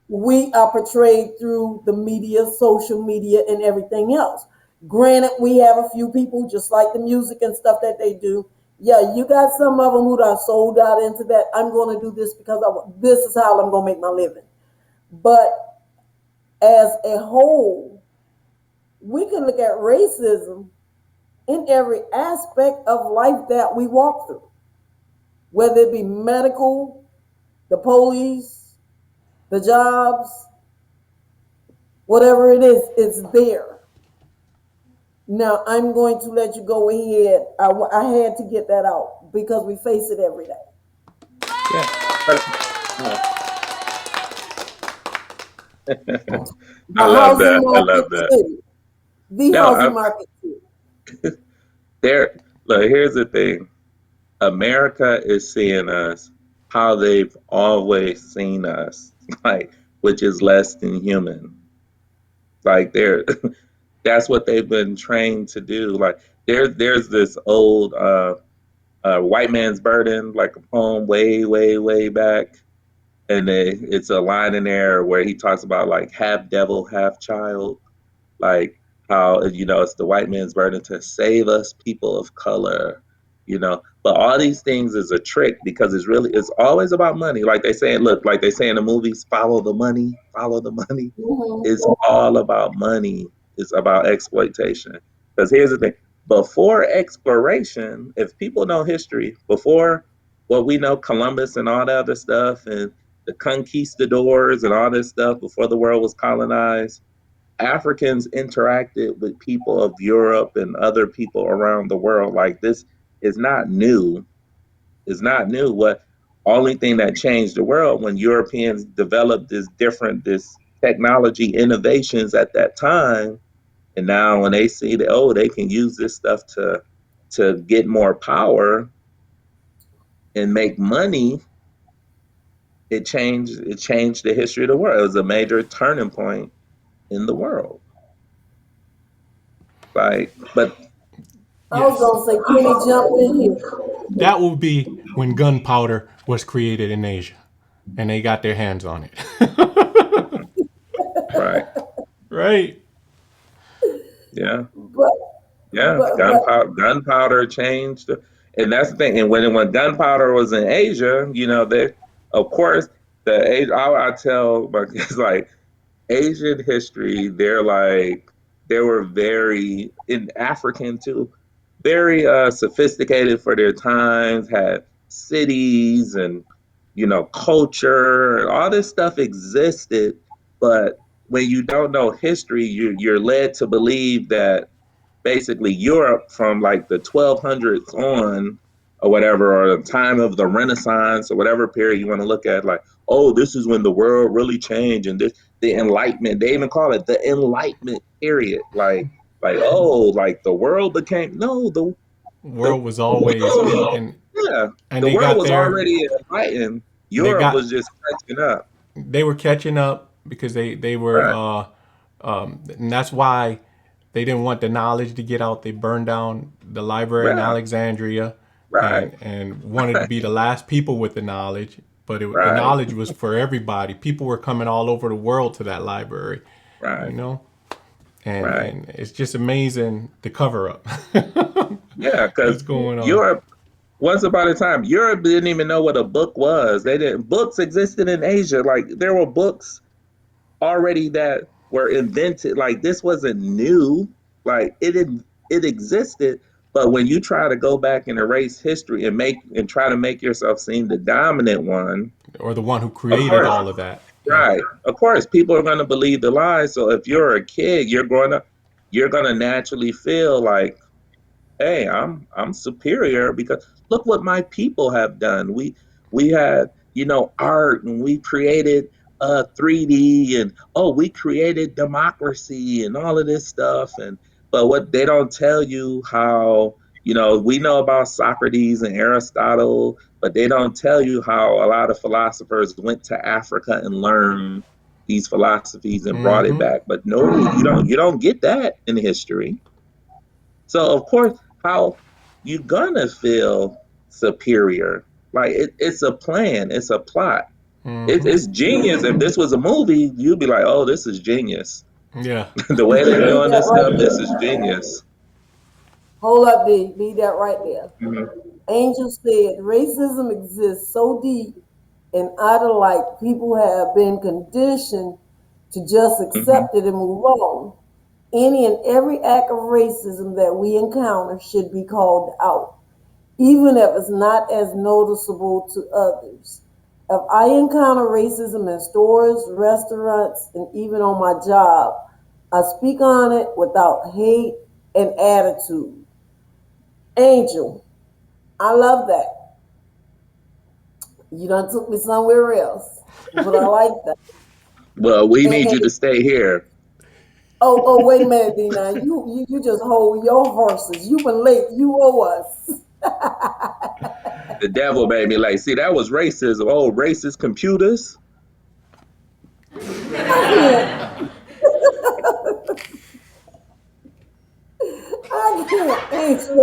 we are portrayed through the media, social media, and everything else. Granted, we have a few people just like the music and stuff that they do. Yeah, you got some of them who are sold out into that. I'm going to do this because this is how I'm going to make my living. But as a whole, we can look at racism in every aspect of life that we walk through, whether it be medical, the police, the jobs, whatever it is, it's there. Now, I'm going to let you go ahead. I had to get that out because we face it every day. Yeah. But, uh, I The love housing that. I market love that. too. The No, housing market too. there look, here's the thing. America is seeing us how they've always seen us, like which is less than human. Like they're that's what they've been trained to do. Like there's this old white man's burden, like a poem way, way, way back. And it's a line in there where he talks about like half devil, half child, like how it's the white man's burden to save us people of color, but all these things is a trick because it's always about money, like they say. Look, like they say in the movies, follow the money, follow the money. It's Mm-hmm. all about money. It's about exploitation. Because here's the thing: before exploration, if people know history, before what we know, Columbus and all that other stuff, and the conquistadors and all this stuff, before the world was colonized, Africans interacted with people of Europe and other people around the world. Like this is not new. It's not new. What only thing that changed the world when Europeans developed this technology innovations at that time, and now when they see that they can use this stuff to get more power and make money, it changed the history of the world. It was a major turning point in the world. Like, but I was Yes. gonna say, Kenny jumped in here. That will be when gunpowder was created in Asia and they got their hands on it. right, Right. yeah. But Yeah, but gunpowder changed, and that's the thing. And when gunpowder was in Asia, they, of course, the Asia. I tell my kids like Asian history. They were very in African too, very sophisticated for their times. Had cities and culture. All this stuff existed, but when you don't know history, you're led to believe that basically Europe from like the 1200s on or whatever, or the time of the Renaissance or whatever period you want to look at, like, oh, this is when the world really changed, and this the Enlightenment. They even call it the Enlightenment period. Like oh, like the world became no the World was always and yeah, and the they world got was there. already enlightened. They Europe got was just catching up. they were catching up because they were Right, and that's why they didn't want the knowledge to get out. They burned down the library in right, Alexandria right, and wanted to be the last people with the knowledge. but the Right. knowledge was for everybody. People were coming all over the world to that library, you Right. know, and Right. it's just amazing the cover up Yeah, because that's going on. Europe, once upon a time, Europe didn't even know what a book was. They didn't. Books existed in Asia. Like there were books already that were invented. Like this wasn't new. Like it existed. But when you try to go back and erase history and try to make yourself seem the dominant one, Or the one who of created course, all of that. Yeah. right. Of course, people are going to believe the lies. So if you're a kid, you're going to naturally feel like, hey, I'm superior because look what my people have done. We had, art, and we created 3D, and oh, we created democracy and all of this stuff. And but what they don't tell you, how, we know about Socrates and Aristotle, but they don't tell you how a lot of philosophers went to Africa and learned these philosophies and brought it Mm-hmm. back. But no, you don't get that in history. So of course, how you gonna feel superior? Like it's a plan, it's a plot. Mm-hmm. It's genius. If this was a movie, you'd be like, "Oh, this is genius." Yeah. The way they're Leave doing that this right stuff, this there. is genius. Hold up, D. Leave that right there. Mhm. Angel said racism exists so deep and idle like people have been conditioned to just Mhm. accept it and move on. Any and every act of racism that we encounter should be called out, even if it's not as noticeable to others. If I encounter racism in stores, restaurants, and even on my job, I speak on it without hate and attitude. Angel, I love that. You done took me somewhere else, but I like that. Well, we And, need and you to stay here. wait a minute, D. Now you just hold your horses. You've been late. You owe us. The devil made me like, see, that was racism. Oh, racist computers. I can't. I can't answer.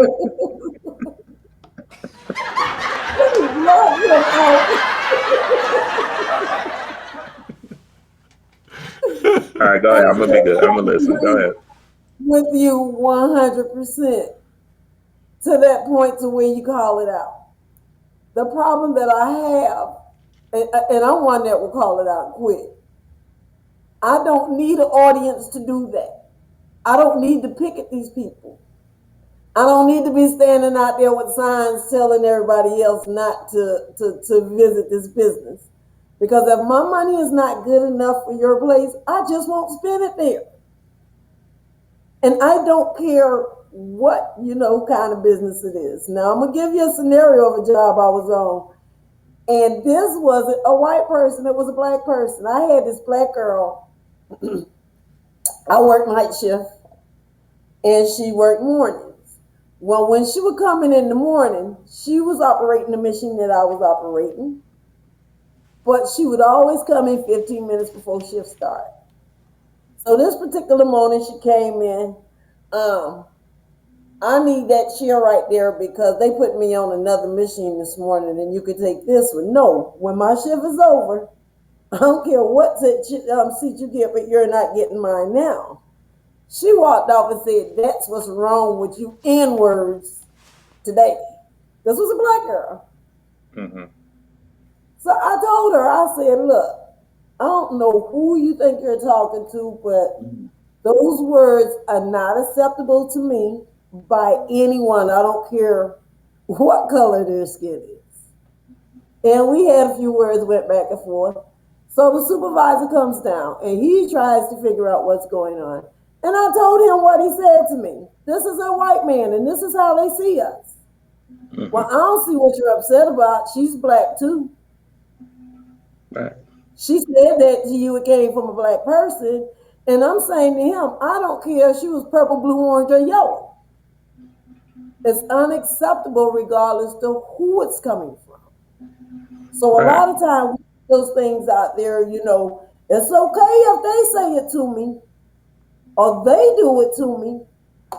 Please love him out All right, go ahead. and I'm gonna be good. I'm gonna listen. Go agree ahead. with you 100% to that point to where you call it out. The problem that I have, and I'm one that will call it out quick. I don't need an audience to do that. I don't need to pick at these people. I don't need to be standing out there with signs telling everybody else not to visit this business. Because if my money is not good enough for your place, I just won't spend it there. And I don't care what, kind of business it is. Now I'm gonna give you a scenario of a job I was on. And this wasn't a white person, it was a black person. I had this black girl, I worked night shift, and she worked mornings. Well, when she was coming in the morning, she was operating the machine that I was operating, but she would always come in 15 minutes before shift started. So this particular morning, she came in. Um, I need that chair right there because they put me on another machine this morning, and you could take this one. No, when my shift is over, I don't care what seat you get, but you're not getting mine now. She walked off and said, "That's what's wrong with you N words today." This was a black girl. Hmm. So I told her, I said, "Look, I don't know who you think you're talking to, but those words are not acceptable to me by anyone. I don't care what color their skin is." And we had a few words, went back and forth. So the supervisor comes down and he tries to figure out what's going on. And I told him what he said to me. This is a white man and this is how they see us. Well, I Hmm. don't see what you're upset about. She's black too. Right. She said that to you, it came from a black person. And I'm saying to him, I don't care if she was purple, blue, orange, or yellow. It's unacceptable regardless to who it's coming from. So a Right. lot of times those things out there, it's okay if they say it to me or they do it to me.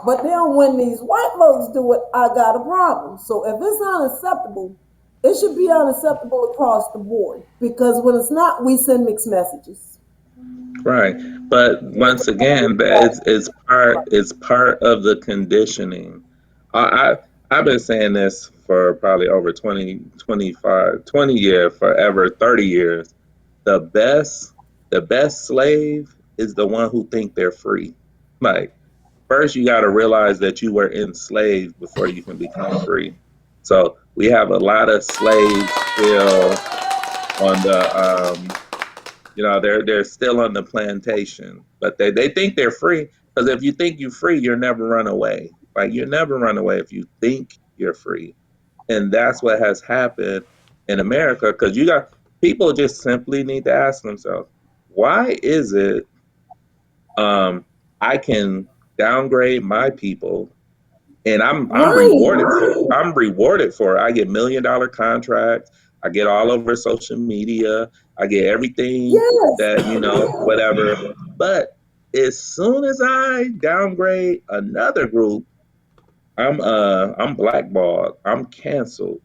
But then when these white folks do it, I got a problem. So if it's unacceptable, It should be unacceptable across the board because when it's not, we send mixed messages. Right. But once again, it's part of the conditioning. I I've been saying this for probably over 20, 25, 20 years, forever, 30 years. The best the best slave is the one who think they're free. Like first you got to realize that you were enslaved before you can become free. So we have a lot of slaves still on the they're still on the plantation, but they think they're free because if you think you're free, you'll never run away. Like you never run away if you think you're free, and that's what has happened in America. Because you got people just simply need to ask themselves, why is it um, I can downgrade my people and I'm rewarded Right. for it. I'm rewarded for it. I get $1 million contracts. I get all over social media. I get everything Yes. that whatever. But as soon as I downgrade another group, I'm blackballed. I'm canceled.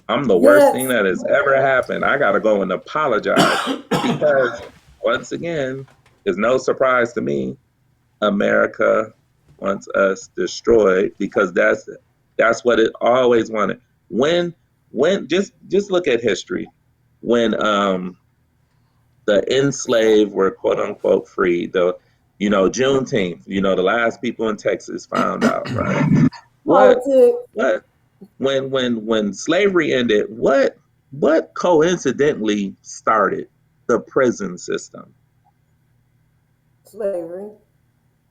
I'm the worst thing Yes. that has ever happened. I gotta go and apologize because once again, it's no surprise to me America wants us destroyed because that's what it always wanted. When just look at history. When the enslaved were quote unquote free, Juneteenth, the last people in Texas found out, right? What Politics, what when slavery ended, what coincidentally started the prison system? slavery.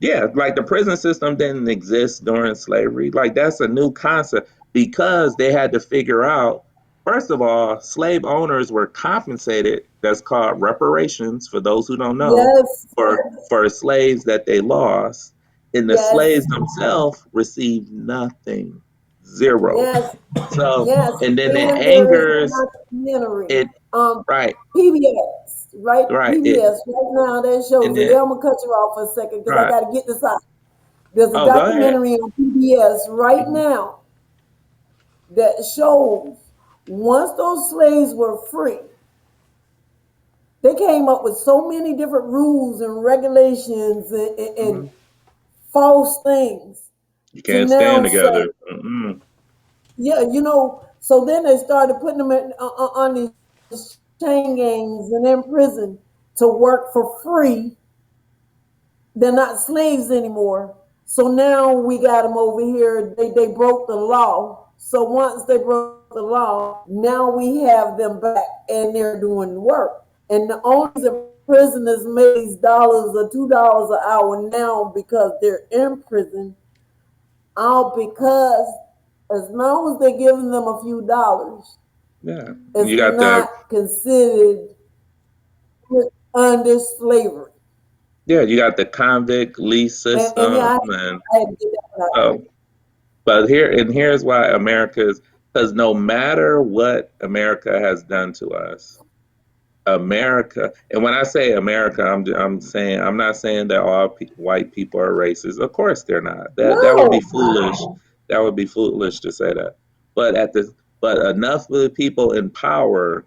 Yeah, like the prison system didn't exist during slavery. Like that's a new concept because they had to figure out, first of all, slave owners were compensated. That's called reparations for those who don't know, Yes. for slaves that they lost. And the Yes. slaves themselves received nothing. Zero. Yes. So Yes. and then it And there is a angers documentary. it Um, right, PBS, right? right, it PBS right now that shows and it. then I'm gonna cut you off for a second because I right. got to get this out. There's a Oh, go ahead. documentary on PBS right Mhm. now that shows once those slaves were free, they came up with so many different rules and regulations and Mhm. false things You to can't stand now say, together. Mm-mm. yeah, so then they started putting them on these chain gangs and in prison to work for free. They're not slaves anymore. So now we got them over here. They broke the law. So once they broke the law, now we have them back and they're doing work. And the only reason prisoners make these dollars or $2 an hour now because they're in prison, all because as long as they're giving them a few dollars, Yeah. it's You got the not considered under slavery. convict lease And yeah, system and I had to get that out. oh, but here's why America's because no matter what America has done to us, America, and when I say America, I'm saying I'm not saying that all white people are racist. Of course they're not. That would be No. foolish. That would be foolish to say that. But enough of the people in power,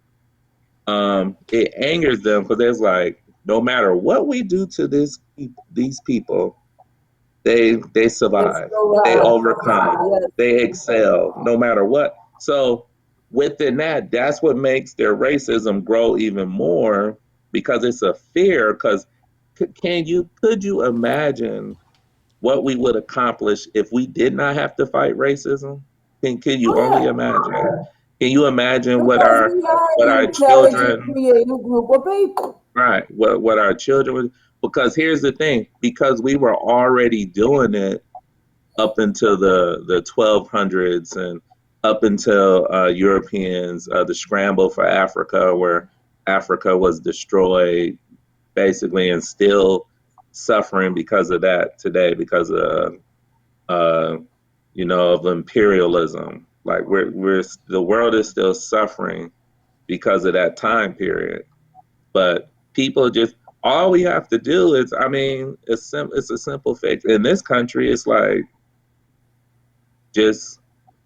it angers them because there's like no matter what we do to these people, they It's survive, so they loud. overcome, Yes. they excel no matter what. So within that's what makes their racism grow even more because it's a fear. Because could you imagine what we would accomplish if we did not have to fight racism? Can you Oh only yeah. imagine? Can you imagine Because we are what an our intelligent, children creative group of people. right what our children would because here's the thing because we were already doing it up until the 1200s and up until Europeans the scramble for Africa where Africa was destroyed basically and still suffering because of that today because of uh, of imperialism. Like we're the world is still suffering because of that time period. But people just all we have to do is, I mean, it's a simple fix. In this country, it's like just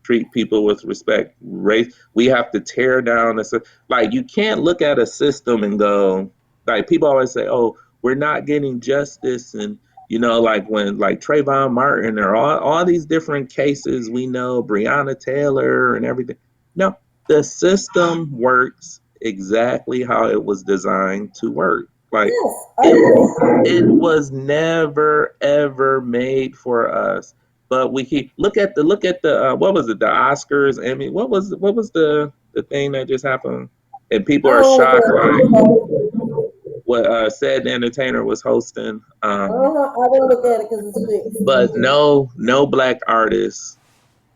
treat people with respect. Race, we have to tear down this. Like you can't look at a system and go like people always say, "Oh, we're not getting justice," and like when like Trayvon Martin or all these different cases we know, Breonna Taylor and everything. No, the system works exactly how it was designed to work. Like Yes, I it, agree. it was never ever made for us. But we keep look at the what was it, the Oscars? I mean, what was the thing that just happened? And people I are don't shocked, look like at it. what said the entertainer was hosting. I don't look at it because it's fixed. But no black artists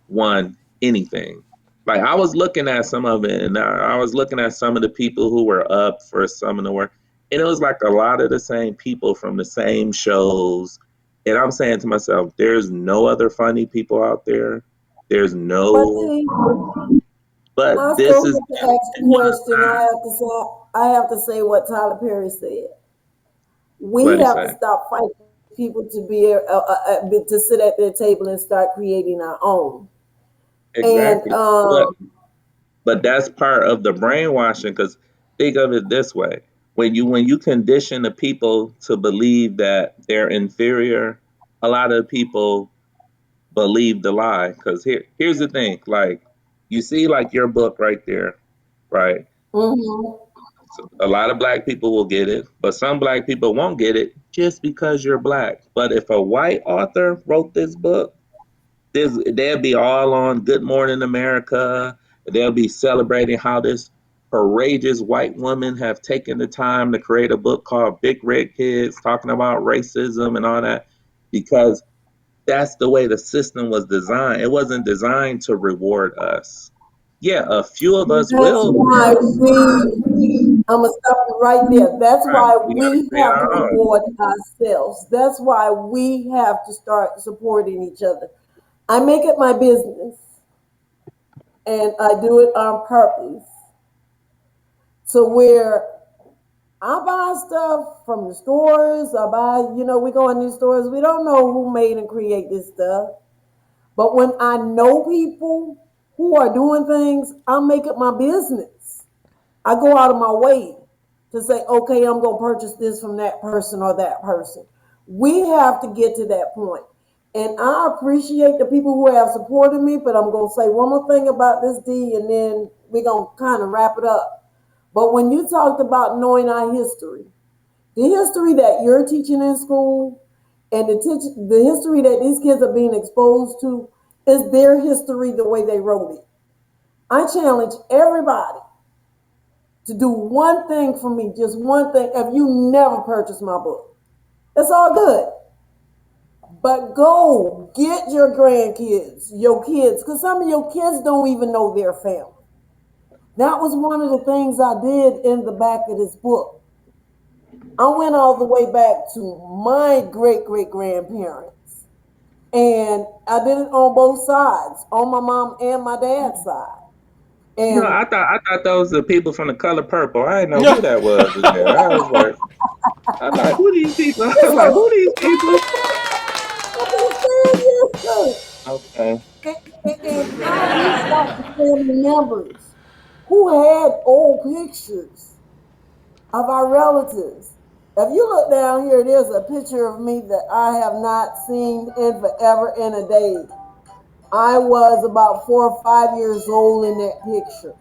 won anything. Like I was looking at some of it, and I was looking at some of the people who were up for some of the work, and it was like a lot of the same people from the same shows. And I'm saying to myself, there's no other funny people out there. There's But no, see, but I this still is have to ask the intentional question. time. I have to say what Tyler Perry said. What We do you have to say? stop fighting people to to sit at their table and start creating our own. And Exactly. But that's part of the brainwashing because think of it this way. When you condition the people to believe that they're inferior, a lot of people believe the lie. Because here's the thing, like you see like your book right there, right? mhm. So a lot of black people will get it, but some black people won't get it just because you're black. But if a white author wrote this book, they'll be all on Good Morning America. They'll be celebrating how this courageous white woman have taken the time to create a book called Big Red Kids, talking about racism and all that, because that's the way the system was designed. It wasn't designed to reward us. Yeah, a few of us That's will. why I'm gonna stop you right there. That's Right. why We got to we create have to our own. reward ourselves. That's why we have to start supporting each other. I make it my business and I do it on purpose. So where I buy stuff from the stores, we go in these stores, we don't know who made and create this stuff. But when I know people who are doing things, I make it my business. I go out of my way to say, okay, I'm going to purchase this from that person or that person. We have to get to that point. And I appreciate the people who have supported me, but I'm going to say one more thing about this, D, and then we're going to kind of wrap it up. But when you talked about knowing our history, the history that you're teaching in school and the history that these kids are being exposed to is their history the way they wrote it. I challenge everybody to do one thing for me, just one thing. If you never purchase my book, it's all good. But go get your grandkids, your kids, because some of your kids don't even know their family. That was one of the things I did in the back of this book. I went all the way back to my great great grandparents. And I did it on both sides, on my mom and my dad's side. No, And I thought those were the people from the color purple. I didn't know who that was in there. I was like, who these people? I was like, listen, who these people? I'm gonna stand you. Okay. And I reached out to family members who had old pictures of our relatives. If you look down here, there's a picture of me that I have not seen in forever and a day. I was about 4 or 5 years old in that picture.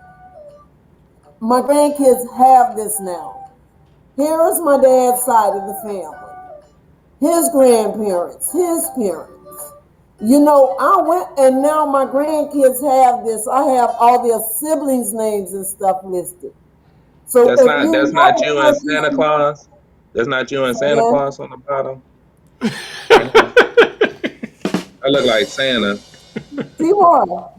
My grandkids have this now. Here is my dad's side of the family, his grandparents, his parents. I went and now my grandkids have this. I have all their siblings' names and stuff listed. So That's if not you that's not never you and purchase, Santa Claus. That's not you and Santa saying, Claus on the bottom. Okay. I look like Santa. Seymour,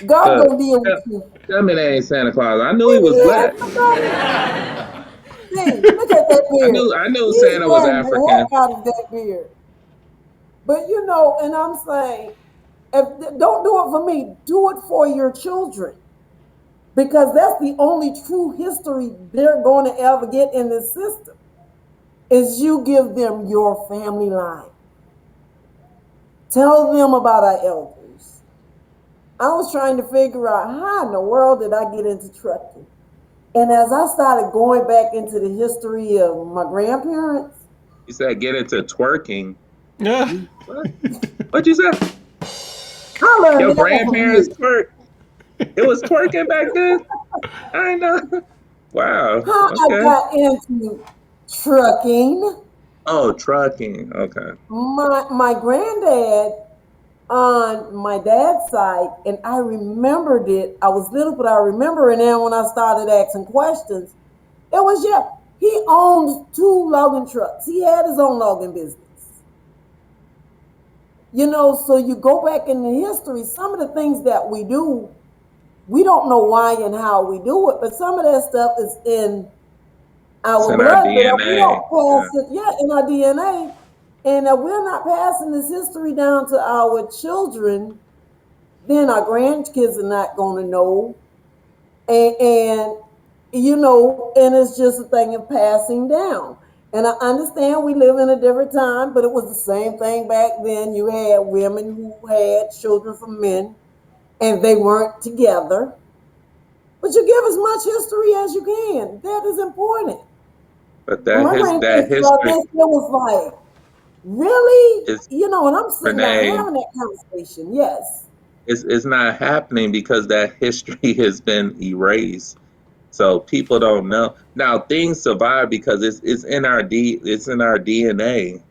God Look, gonna deal with tell, you. tell me that ain't Santa Claus. I knew he was It black. is somebody. See, look at that I beard. knew I knew He's Santa was wearing the African. heck out of that beard. But and I'm saying, if don't do it for me, do it for your children. Because that's the only true history they're going to ever get in this system is you give them your family line. Tell them about our elders. I was trying to figure out how in the world did I get into trucking. And as I started going back into the history of my grandparents, You said get into twerking. Yeah. You what? What you say? I learned Your that from grandparents you. twerk? It was twerking back then. I know. Wow. How I Okay. got into trucking. Oh, trucking. Okay. My granddad on my dad's side, and I remembered it. I was little, but I remember it now when I started asking questions. It was, yeah, he owned two logging trucks. He had his own logging business. So you go back in the history, some of the things that we do, we don't know why and how we do it, but some of that stuff is in It's our in our blood, but if we DNA. don't pass Yeah. it, yeah, in our DNA, and if we're not passing this history down to our children, then our grandkids are not going to know. And it's just a thing of passing down. And I understand we live in a different time, but it was the same thing back then. You had women who had children from men and they weren't together. But you give as much history as you can. That is important. But When my that grandkids saw history this, it was like, really? is And I'm sitting down Renee. having that conversation. Yes. It's not happening because that history has been erased. So people don't know. Now things survive because it's in our DNA.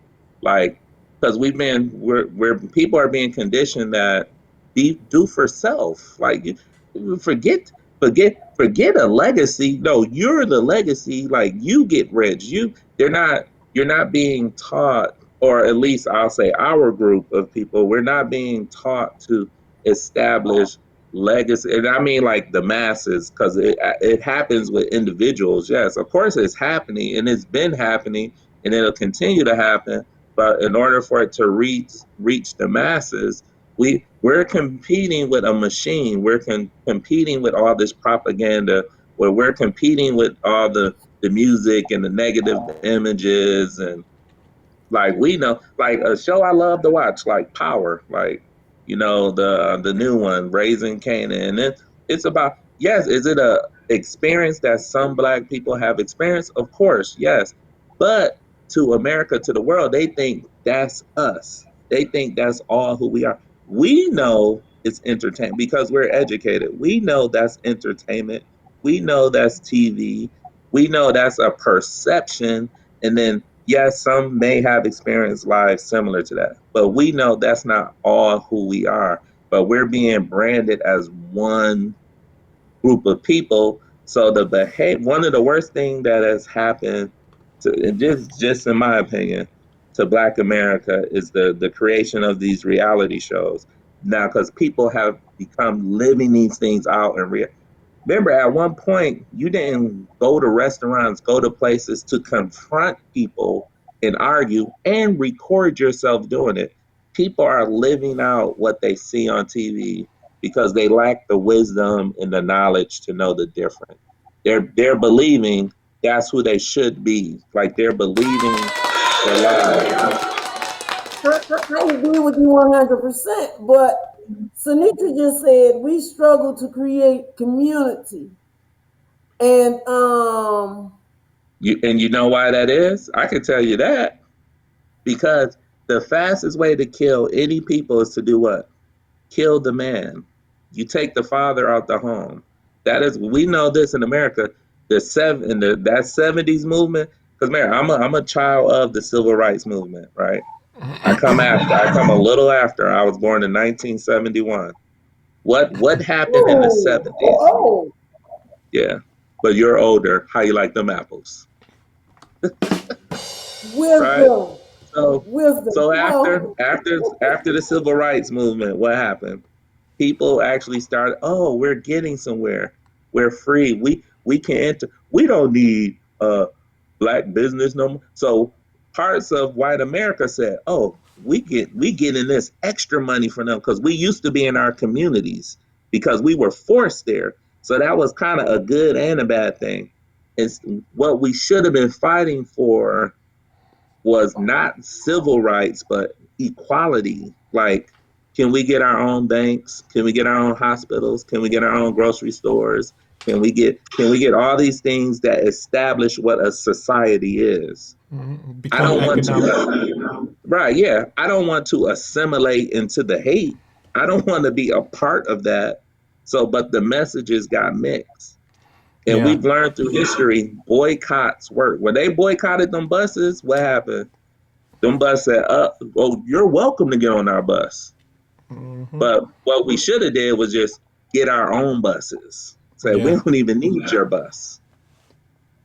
Like because we're people are being conditioned that do for self. Like you forget a legacy. No, you're the legacy. Like you get rich. You're not being taught, or at least I'll say our group of people, we're not being taught to establish legacy. And I mean like the masses, because it happens with individuals. Yes, of course it's happening, and it's been happening, and it'll continue to happen. But in order for it to reach the masses, we're competing with a machine. We're competing with all this propaganda, where we're competing with all the music and the negative images. And like we know, like a show I love to watch, like Power, like the new one, Raising Canaan. And it's about, yes, is it a experience that some black people have experienced? Of course, yes. But to America, to the world, they think that's us. They think that's all who we are. We know it's entertainment because we're educated. We know that's entertainment. We know that's TV. We know that's a perception. And then yes, some may have experienced lives similar to that, but we know that's not all who we are. But we're being branded as one group of people. So one of the worst thing that has happened to, and just in my opinion, to Black America is the creation of these reality shows. Now, because people have become living these things out in real. Remember, at one point, you didn't go to restaurants, go to places to confront people and argue and record yourself doing it. People are living out what they see on TV because they lack the wisdom and the knowledge to know the difference. They're believing that's who they should be. Like they're believing the lie. I agree with you 100%. But Sanitra just said we struggle to create community. And You know why that is? I can tell you that because the fastest way to kill any people is to do what? Kill the man. You take the father out the home. That is, we know this in America. That '70s movement. Because man, I'm a child of the civil rights movement, right? I come a little after. I was born in 1971. What happened in the oh, '70s? oh, Yeah, but you're older. How you like them apples, right? wisdom, So wisdom. so Come on. after the civil rights movement, what happened? People actually started, oh, we're getting somewhere. We're free. We can enter. We don't need black business no more. So parts of white America said, oh, we getting this extra money from them because we used to be in our communities because we were forced there. So that was kind of a good and a bad thing. It's what we should have been fighting for was not civil rights, but equality. Like Can we get our own banks? Can we get our own hospitals? Can we get our own grocery stores? Can we get all these things that establish what a society is? I Become don't want economic. to right, yeah. I don't want to assimilate into the hate. I don't want to be a part of that. So, but the messages got mixed. And Yeah. we've learned through history boycotts work. When they boycotted them buses, what happened? Them bus said, well, you're welcome to get on our bus. But what we should have did was just get our own buses. Say, we Yeah. don't even need your bus.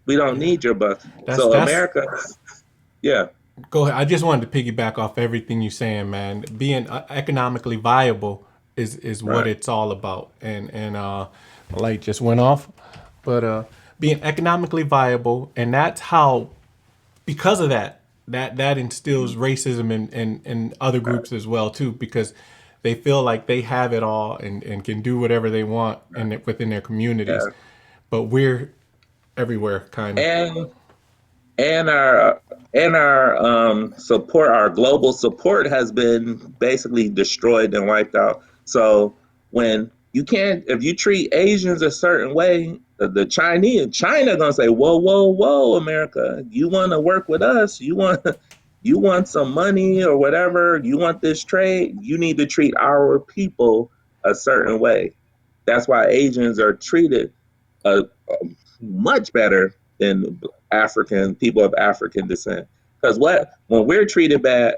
We don't Yeah. need your bus. That's So that's America, yeah, Go ahead. I just wanted to piggyback off everything you're saying, man. Being economically viable is what right. it's all about. And the light just went off, but being economically viable, and that's how, because of that instills racism in other groups as well too, because they feel like they have it all and can do whatever they want within their communities, Yeah. but we're everywhere kind of. And and our support, our global support has been basically destroyed and wiped out. So when you can't, if you treat Asians a certain way, the China gonna say, whoa, whoa, whoa, America, you want to work with us? You want some money or whatever? You want this trade? You need to treat our people a certain way. That's why Asians are treated uh, much better than African people of African descent. Because when we're treated bad,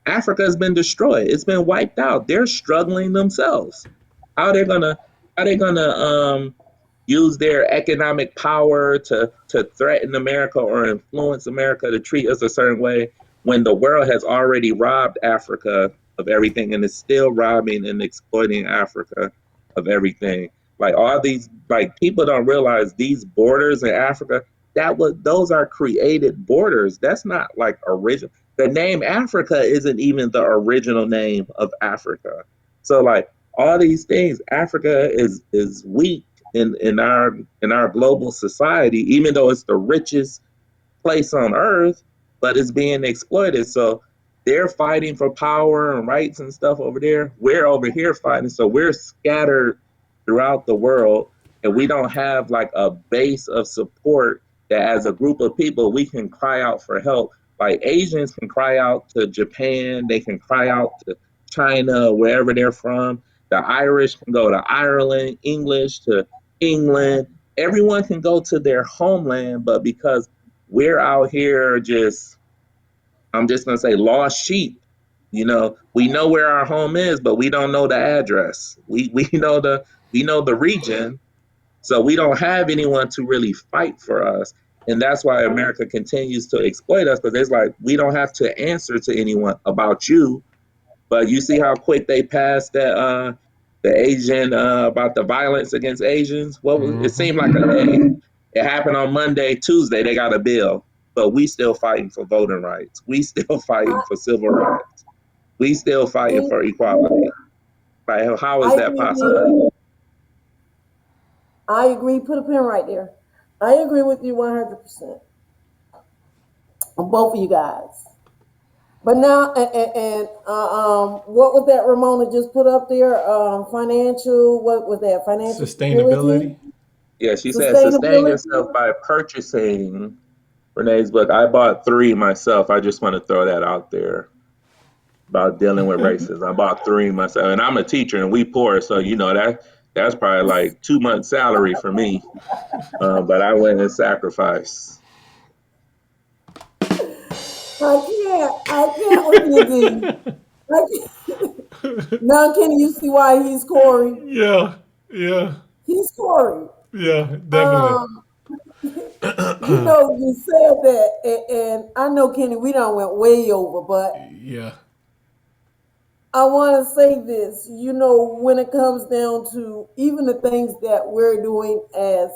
Africa has been destroyed. It's been wiped out. They're struggling themselves. How are they gonna how are they gonna use their economic power to threaten America or influence America to treat us a certain way when the world has already robbed Africa of everything and is still robbing and exploiting Africa of everything. Like all these, like people don't realize these borders in Africa, those are created borders. That's not like original. The name Africa isn't even the original name of Africa. So like all these things, Africa is weak in our global society, even though it's the richest place on earth, but it's being exploited. So they're fighting for power and rights and stuff over there. We're over here fighting. So we're scattered throughout the world, and we don't have like a base of support that as a group of people we can cry out for help. Like Asians can cry out to Japan, they can cry out to China, wherever they're from. The Irish can go to Ireland, English to England. Everyone can go to their homeland, but because we're out here just, I'm just gonna say, lost sheep. We know where our home is, but we don't know the address. We know the region, so we don't have anyone to really fight for us. And that's why America continues to exploit us, because it's like we don't have to answer to anyone about you. But you see how quick they passed that the Asian about the violence against Asians. What was it? Seemed like it happened on Monday, Tuesday. They got a bill, but we still fighting for voting rights. We still fighting for civil rights. We still fighting See, for equality. Like, how is I that agree with you. possible? I agree. Put a pin right there. I agree with you 100% on both of you guys. But now, what was that Ramona just put up there? Financial, what was that? Financial Sustainability. security, Yeah, she said sustain sustainability. yourself by purchasing Renee's book. I bought 3 myself. I just want to throw that out there about dealing with racism. I bought 3 myself, and I'm a teacher, and we poor, so that's probably like 2 months' salary for me. But I went and sacrificed. I can't with you, D. I can't. Now, can you see why he's Corey? Yeah, yeah, He's Corey. yeah, definitely. Um, you said that, and I know Kenny, we don't went way over, but Yeah. I want to say this. When it comes down to even the things that we're doing as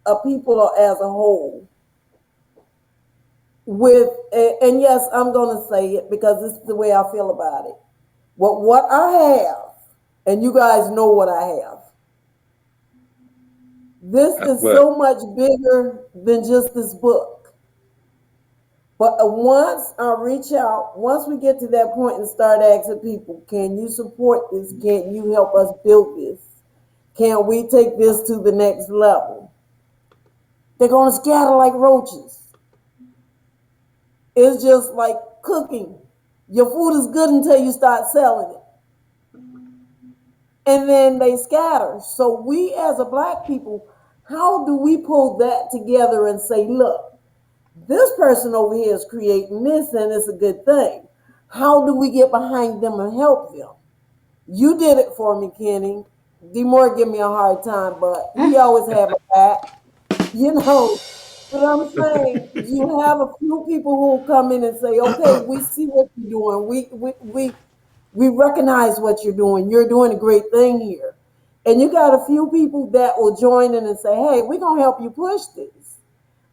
a people or as a whole, and yes, I'm going to say it because this is the way I feel about it. What I have, and you guys know what I have. This is But so much bigger than just this book. But once I reach out, once we get to that point and start asking people, can you support this? Can you help us build this? Can we take this to the next level? They're going to scatter like roaches. It's just like cooking. Your food is good until you start selling it. And then they scatter. So we as a black people, how do we pull that together and say, look, this person over here is creating this and it's a good thing. How do we get behind them and help them? You did it for me, Kenny. D Moore give me a hard time, but he always had my back. You know, but I'm saying you have a few people who come in and say, okay, we see what you're doing. We recognize what you're doing. You're doing a great thing here. And you got a few people that will join in and say, hey, we're going to help you push this.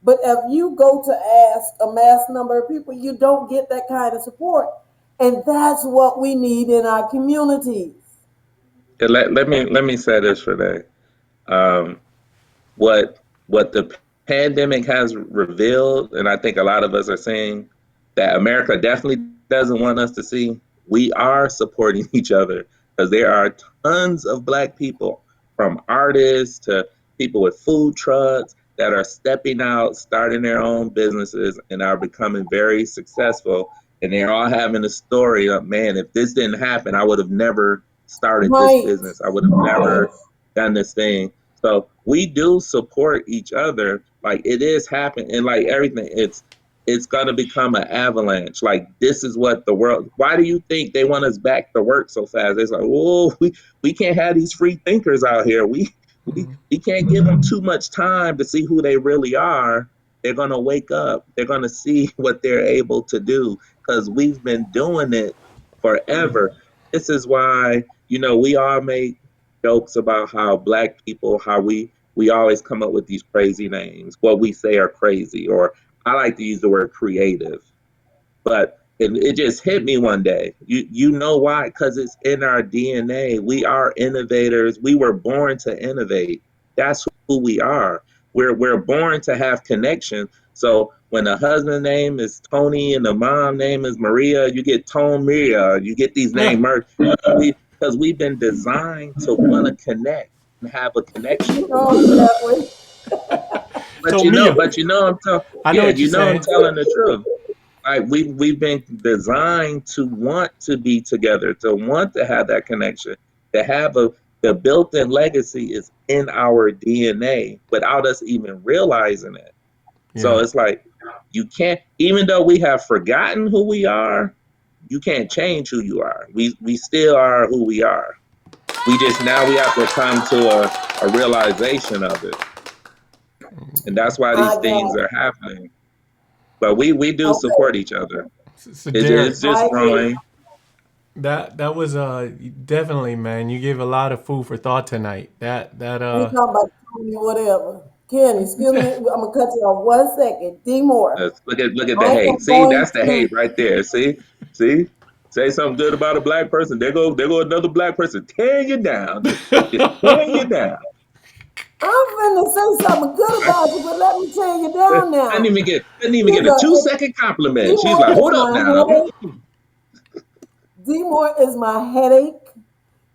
But if you go to ask a mass number of people, you don't get that kind of support. And that's what we need in our communities. Let me say this for that. Um, what the pandemic has revealed, and I think a lot of us are saying that America definitely doesn't want us to see, we are supporting each other because there are tons of black people, from artists to people with food trucks, that are stepping out, starting their own businesses, and are becoming very successful. And they're all having a story of, man, if this didn't happen, I would have never started this Right. business. I would have never done this thing. So we do support each other. Like, it is happening, and like everything, it's gonna become an avalanche. Like, this is what the world. Why do you think they want us back to work so fast? It's like, whoa, we can't have these free thinkers out here. We can't give them too much time to see who they really are. They're gonna wake up. They're gonna see what they're able to do because we've been doing it forever. This is why, we all make jokes about how black people, how we always come up with these crazy names, what we say are crazy, or I like to use the word creative. But it just hit me one day. You know why? Because it's in our DNA. We are innovators. We were born to innovate. That's who we are. We're born to have connection. So when the husband name is Tony and the mom name is Maria, you get Tone Maria. You get these names merged because we've been designed to want to connect and have a connection You with one know another. exactly. But So you know, Mia, but you know, I'm telling, I know yeah, what you're I'm saying. telling the truth. Like, we've been designed to want to be together, to want to have that connection, to have the built-in legacy is in our DNA without us even realizing it. So Yeah. it's like, you can't, even though we have forgotten who we are, you can't change who you are. We still are who we are. We just, now we have to come to a realization of it, and that's why I these got things it. are happening. But we do support Okay. each other. So It's Derek, just I agree. growing. that was definitely, man. You gave a lot of food for thought tonight. We talking about Tony whatever. Kenny, excuse me. I'm gonna cut you off 1 second. D Moore. Look at the I hate. am See, going that's the to. hate right there. See. Say something good about a black person. There go another black person tearing you down, just tearing you down. I'm finna say something good I about you, but let me tear you down couldn't now. even get couldn't even get a Sugar, 2-second D compliment. She's Moore like, is hold up my now. headache. D Moore is my headache,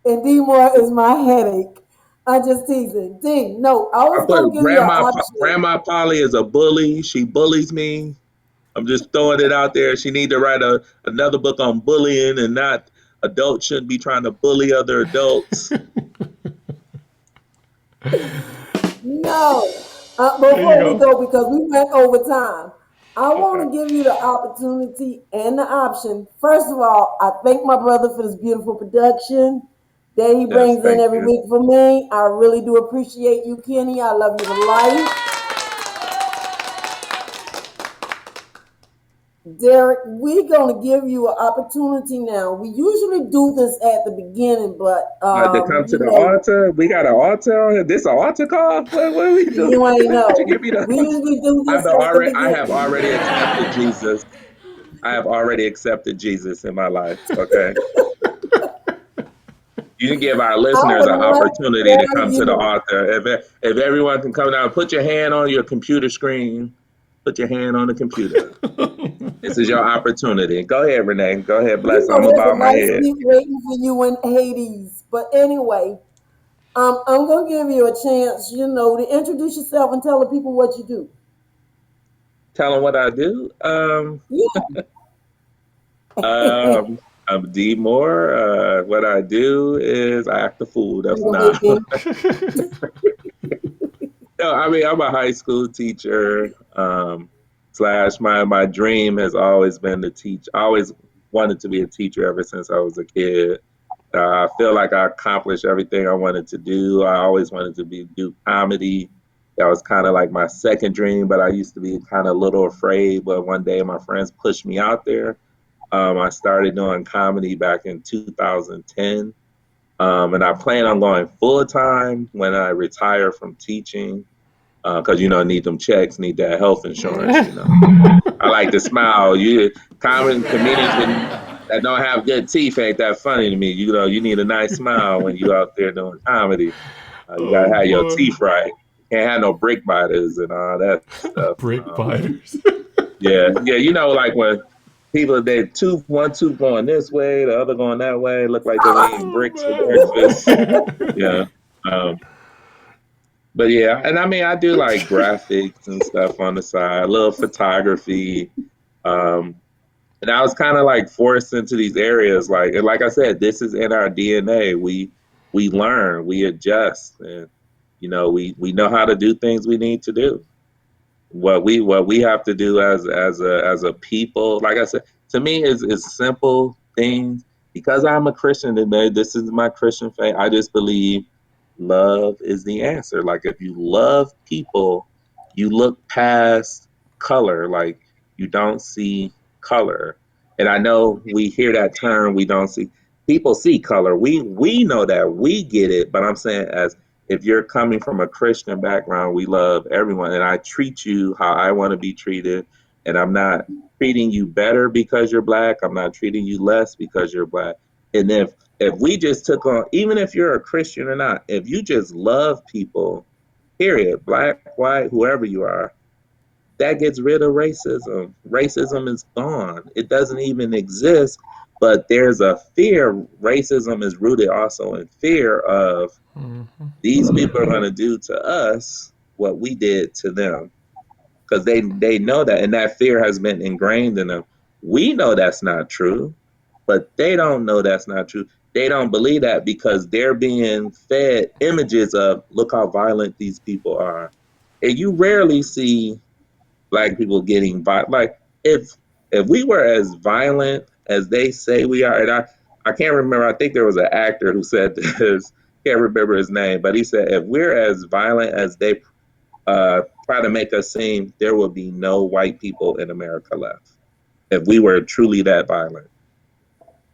and D Moore is my headache. I just teasing. D, no, I I was put gonna give you an option. Grandma Polly is a bully. She bullies me. I'm just throwing it out there. She need to write another book on bullying, and not adults shouldn't be trying to bully other adults. No. There you Before we go. go, because we went over time, I want to give you the opportunity and the option. First of all, I thank my brother for this beautiful production that he Yes, brings in thank every you. week for me. I really do appreciate you, Kenny. I love you to life. Derrick, we're going to give you an opportunity now. We usually do this at the beginning, but, To come to the altar, we got an altar on here. This an altar call? What are we doing? you ain't Why'd you give know. me the? We usually do this at the I have beginning. already accepted Jesus. I have already accepted Jesus in my life. Okay, you can give our I listeners would an love to opportunity to tell come to the you. altar. If everyone can come down, put your hand on your computer screen. Put your hand on the computer. This is your opportunity. Go ahead, Renee. Go ahead, You bless. know, I'm there's a about my nice head. seat waiting for you in Hades. But anyway, I'm gonna give you a chance, to introduce yourself and tell the people what you do. Tell them what I do. Yeah. Um, I'm D Moore. What I do is I act the fool. That's Go ahead, not. King. No, I mean I'm a high school teacher. Slash my dream has always been to teach. I always wanted to be a teacher ever since I was a kid. I feel like I accomplished everything I wanted to do. I always wanted to do comedy. That was kind of like my second dream, but I used to be kind of a little afraid. But one day my friends pushed me out there. I started doing comedy back in 2010, and I plan on going full time when I retire from teaching because need them checks, need that health insurance. I like to smile. You common comedians that don't have good teeth ain't that funny to me. You need a nice smile when you out there doing comedy. You Oh gotta have your boy. teeth right. Can't have no brick biters and all that stuff. Brick biters. Yeah, yeah. Like when people they tooth one tooth going this way, the other going that way, look like they were eating Oh bricks for breakfast. Yeah. Um, but yeah, and I mean, I do like graphics and stuff on the side, a little photography. Um, and I was kind of like forced into these areas, like I said, this is in our DNA. We learn, we adjust, and we know how to do things we need to do. What we have to do as a people, like I said, to me is simple things. Because I'm a Christian today, this is my Christian faith. I just believe love is the answer. Like if you love people, you look past color. Like you don't see color. And I know we hear that term, we don't see people see color. We know that, we get it, but I'm saying as if you're coming from a Christian background, we love everyone, and I treat you how I want to be treated, and I'm not treating you better because you're black. I'm not treating you less because you're black. And if we just took on, even if you're a Christian or not, if you just love people, period, black, white, whoever you are, that gets rid of racism. Racism is gone. It doesn't even exist. But there's a fear. Racism is rooted also in fear of these people are going to do to us what we did to them because they know that, and that fear has been ingrained in them. We know that's not true, but they don't know that's not true. They don't believe that because they're being fed images of look how violent these people are, and you rarely see black people getting violent. Like if we were as violent as they say we are, and I can't remember. I think there was an actor who said this. Can't remember his name, but he said if we're as violent as they try to make us seem, there will be no white people in America left. If we were truly that violent,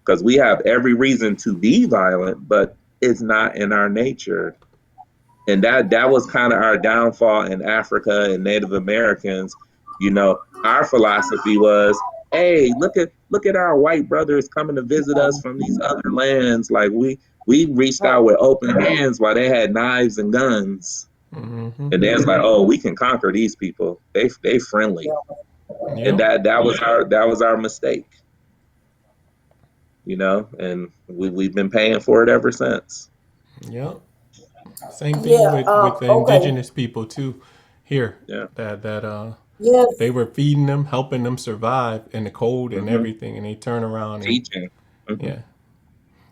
because we have every reason to be violent, but it's not in our nature. And that was kind of our downfall in Africa and Native Americans. Our philosophy was, hey, look at our white brothers coming to visit us from these other lands. Like we reached Right. out with open hands while they had knives and guns. And then it's like, oh, we can conquer these people. They friendly. Yeah. And Yep. that was our mistake, and we've been paying for it ever since. Yep. Same thing Yeah. with the Okay. indigenous people too. Here, Yeah. that they Yes. were feeding them, helping them survive in the cold and Hmm. everything, and they turn around and Teaching. Hmm. yeah.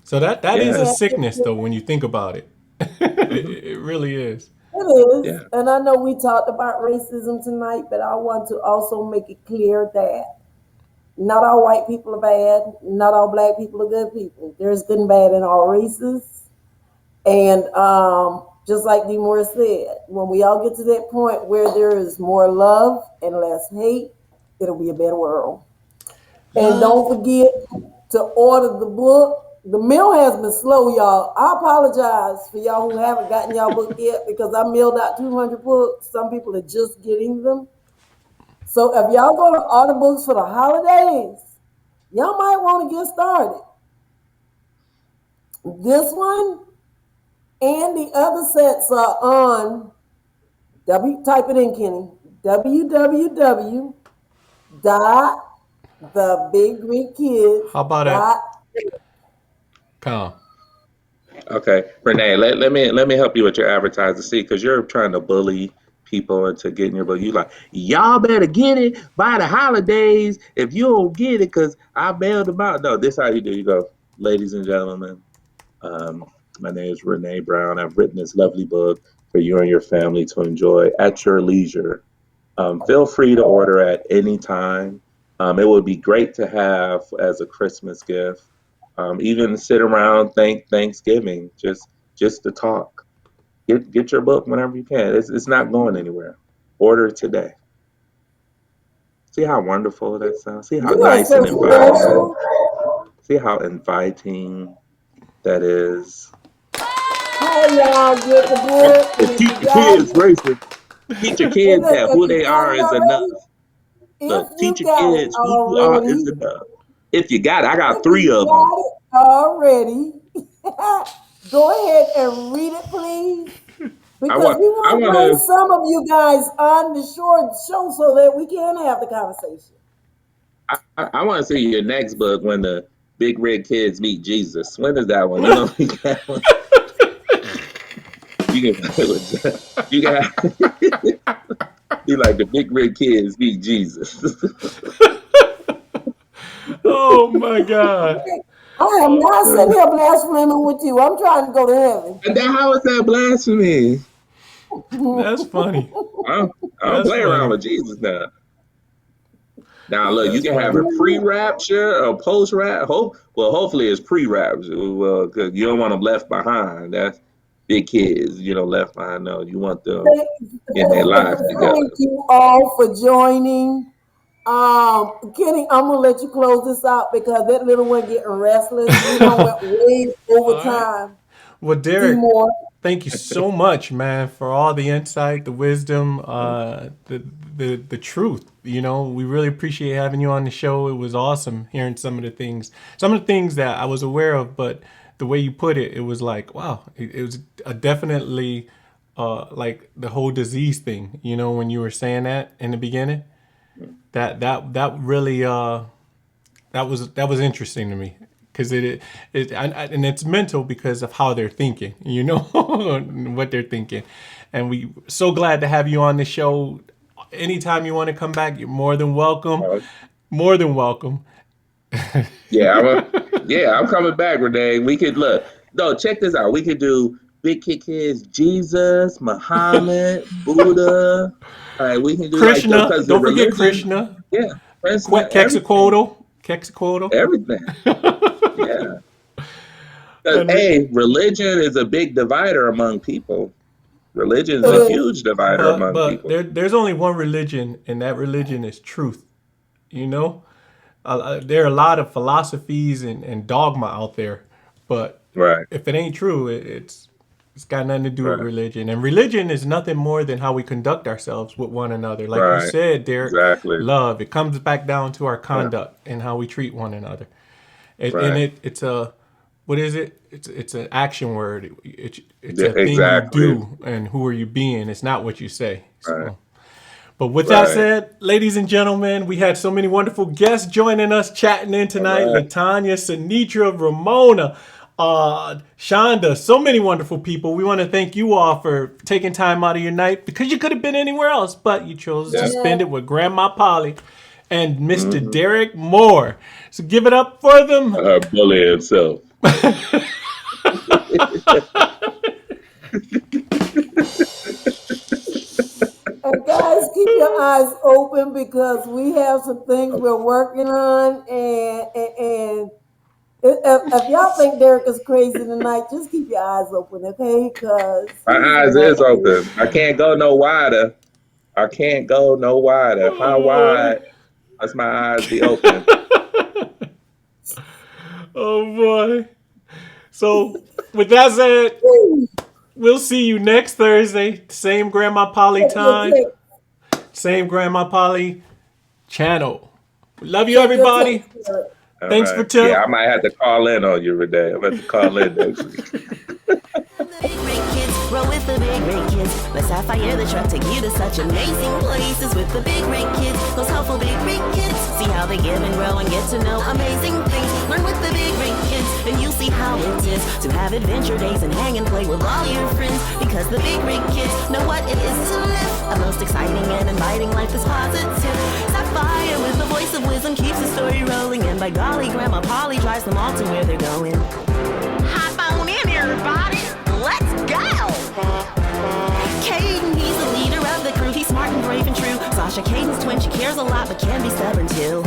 So that is a Yeah. Yeah. sickness though when you think about it. Hmm. It really is. It is. Yeah. And I know we talked about racism tonight, but I want to also make it clear that not all white people are bad. Not all black people are good people. There's good and bad in all races. And just like D. Moore said, when we all get to that point where there is more love and less hate, it'll be a better world. And Love. don't forget to order the book. The mail has been slow, y'all. I apologize for y'all who haven't gotten y'all book yet because I mailed out 200 books. Some people are just getting them. So if y'all going to order books for the holidays, y'all might want to get started. This one and the other sets are on type it in, Kenny. www.candidly. The Big Greek Kids How about that? dot. Come. Okay, Renee, let me help you with your advertising. See, because you're trying to bully people into getting your book. You like, y'all better get it by the holidays. If you don't get it, because I bailed them out. No, this how you do. You go, ladies and gentlemen. Um, my name is Renee Brown. I've written this lovely book for you and your family to enjoy at your leisure. Feel free to order at any time. It would be great to have as a Christmas gift. Even sit around Thanksgiving just to talk. Get your book whenever you can. It's not going anywhere. Order today. See how wonderful that sounds. See how You are nice so and inviting. special. See how inviting that is. How y'all get the book? And If if teach you your got kids it, racing, teach your and kids look, that if who you they got are it is enough. already, if Look, teach you your got it kids who you are is already, enough. If you got it, I got if three you of them. got it already, go ahead and read it, please. I Because want we I want to want bring to some of you guys on the show so that we can have the conversation. I want to see your next book when the big red kids meet Jesus. When is that one? You know, you can you got be like the big red kids meet Jesus. Oh my God. I am not sitting here blaspheming with you. I'm trying to go to heaven. And then how is that blasphemy? That's funny. I don't, I don't That's play around funny. with Jesus now. Now look, you That's can have funny. it pre-rapture or post-rap. Hopefully it's pre-rapture. Well, because you don't want them left behind. That's big kids, left behind. No, you want them in their life Thank together. you all for joining. Kenny, I'm gonna let you close this out because that little one getting restless. We don't went way over All right. time. Well, Derek, Seymour. thank you so much, man, for all the insight, the wisdom, the truth. We really appreciate having you on the show. It was awesome hearing some of the things that I was aware of, but the way you put it, it was like, wow, it was a definitely like the whole disease thing. When you were saying that in the beginning, that really that was interesting to me because and it's mental because of how they're thinking, what they're thinking, and we so glad to have you on the show. Anytime you want to come back, you're more than welcome. Uh, More than welcome. yeah, I'm coming back, Renee. We could look. No, check this out. We could do big kid kids, Jesus, Muhammad, Buddha. All right, we can do like the Krishna, because the don't forget religion, Krishna. yeah, president, everything, Quetzalcoatl. Quetzalcoatl. everything. Yeah. Because, And hey, religion is a big divider among people. Religion is It a is. huge divider but among but people. there's only one religion, and that religion is truth. You know, there are a lot of philosophies and dogma out there, but Right, if it ain't true, it's got nothing to do with right, religion. And religion is nothing more than how we conduct ourselves with one another. Like you right. said, Derek, Exactly. love. It comes back down to our Yeah, conduct and how we treat one another. And right. it's a what is it? It's an action word. It's Yeah, a thing you exactly. do, and who are you being? It's not what you say. Right, So. But with that right. said, ladies and gentlemen, we had so many wonderful guests joining us, chatting in All tonight. right. Latanya, Sinitra, Ramona, Shonda, so many wonderful people. We want to thank you all for taking time out of your night because you could have been anywhere else, but you chose to Yeah. spend it with Grandma Polly and Mr. Mm-hmm. Derrick Moore. So give it up for them. Bully himself. And guys, keep your eyes open because we have some things we're working on. And if y'all think Derek is crazy tonight, just keep your eyes open, okay? Because My he's eyes not is crazy. open. I can't go no wider. I can't go no wider. How Oh wide boy. must my eyes be open? Oh boy. So with that said, we'll see you next Thursday. Same Grandma Polly time. Check, Same Grandma Polly channel. Love you, check your everybody. text, Derek. All Thanks for right. Yeah, I might have to call in on you today. I'm about to call in next week. The big red kids Roll with the big rig kids. Let's Sapphire the truck, take you to such amazing places with the big rig kids. Those helpful big rig kids. See how they give and grow and get to know amazing things. Learn with the big rig kids, and you'll see how it is to have adventure days and hang and play with all your friends. Because the big rig kids know what it is to live a most exciting and inviting life is positive. Sapphire with the voice of wisdom keeps the story rolling, and by golly, Grandma Polly drives them all to where they're going. Hop on in, everybody. Let's go! Caden, he's the leader of the crew. He's smart and brave and true. Sasha, Caden's twin, she cares a lot but can be stubborn too.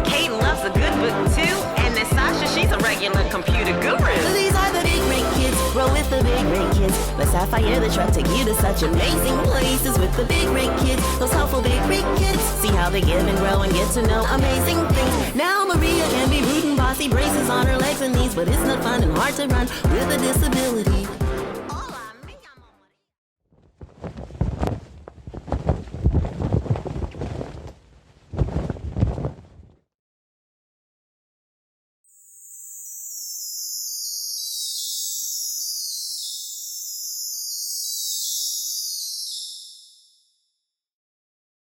Caden loves a good book too, and then Sasha, she's a regular computer guru. These are the big rig kids. Roll with the big rig kids. Let's Sapphire the truck, take you to such amazing places with the big rig kids. Those helpful big rig kids. See how they give and grow and get to know amazing things. Now Maria can be rude and bossy, braces on her legs and knees, but it's not fun and hard to run with a disability.